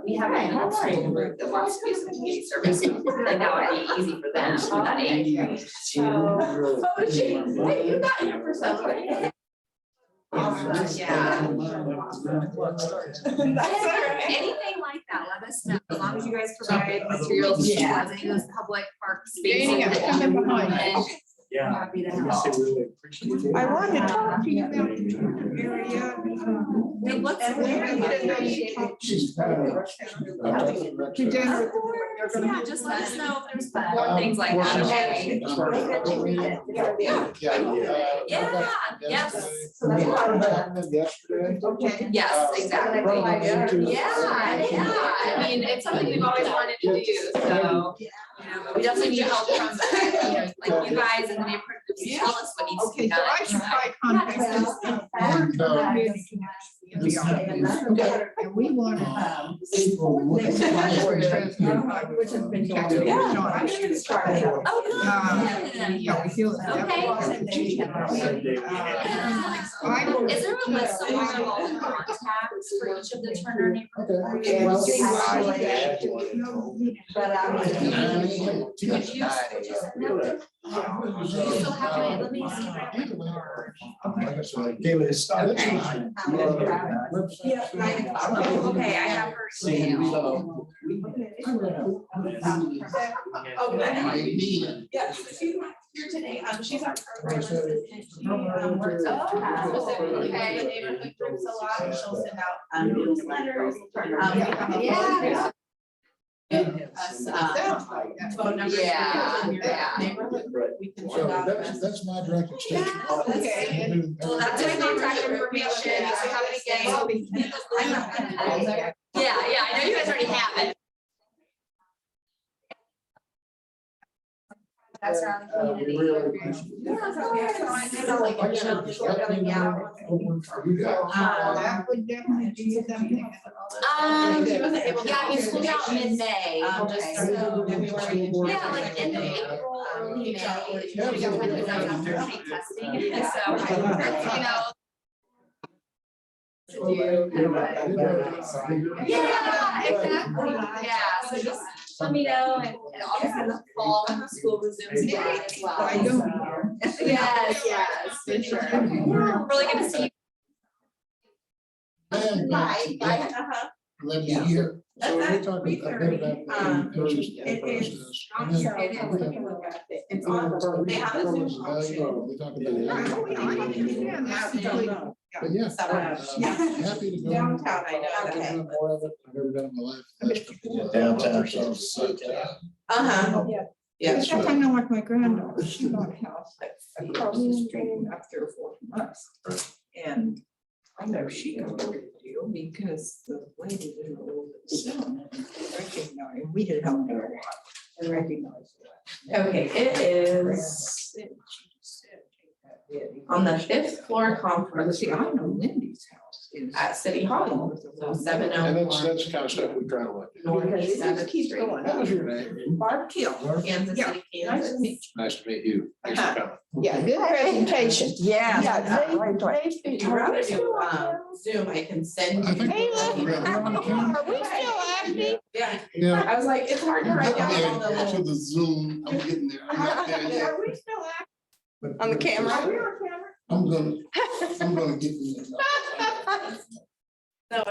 we have an administrative group that wants to do some community service. I feel like that would be easy for them, that age. Hey, you got here for something. Yeah. That's all right. Anything like that, let us know, as long as you guys provide materials, Yeah. to those public park Danny, spaces. I'm coming behind. And Yeah. happy to help. I want to talk to you about the area. It looks Yeah, just let us know if there's more things like that. Okay? Yeah, yes. Yesterday. Yes, exactly. Yeah. I mean, it's something we've always wanted to do, so, you know, but we definitely need help from, you know, like you guys in the neighborhood groups to tell us what needs to be done. I should probably contact And we want which has been. Yeah. I should have started. Oh, good. Yeah, we feel that. Is there a list somewhere of all the contacts for each of the Turner neighborhoods? Still have my, let me see. Okay, I have her email. Yeah, so she's not here today, she's our program assistant. She works specifically with the neighborhood groups a lot, and she'll send out newsletters. Yeah. Us, phone numbers. Yeah, yeah. Neighborhood, we can So send out. that's my direct extension. Okay. Well, that's my contact information, if you have anything. Yeah, I know you guys already have it. That's around the community. That would definitely be something. She wasn't able to. Yeah, you school's out mid-May, Just so. February. Yeah, like end of April, early May, is usually when we have after testing, and so, you know. Yeah, exactly, yeah, so just let me know, and obviously in the fall, when the school resumes again as well. Yes, for sure. Really good to see you. Let me hear. So we're talking a bit about the coaches and process. And then It's on, they have a Zoom we talk about option. But yeah, happy to go. Downtown, I know. I've done more of it I've ever done in my life. Downtown. Yes. I know like my granddaughter, she bought a house across the street up there for months. And I know she got a good deal because the lady did a little bit of selling and recognized, we had helped her a lot and recognized that. Okay, it is on the 5th floor conference See, I know Lindy's house is. at City Hall, so 701. And that's the kind of stuff we try to look at. North Seventh Keeps Street. going. What was your name? Barb Kill. Kansas Yeah. City, Nice to Kansas. meet you. Nice to meet you. Thanks for coming. Yeah, good presentation. Yeah. If If you rather do Zoom, I can send I you. think. Are we still active? Yeah, Yeah. I was like, it's hard to write down all the Yeah, little. to the Zoom, I'm getting there. I'm not there yet. Are we still active? But- On the camera? Are we on camera? I'm gonna get you. So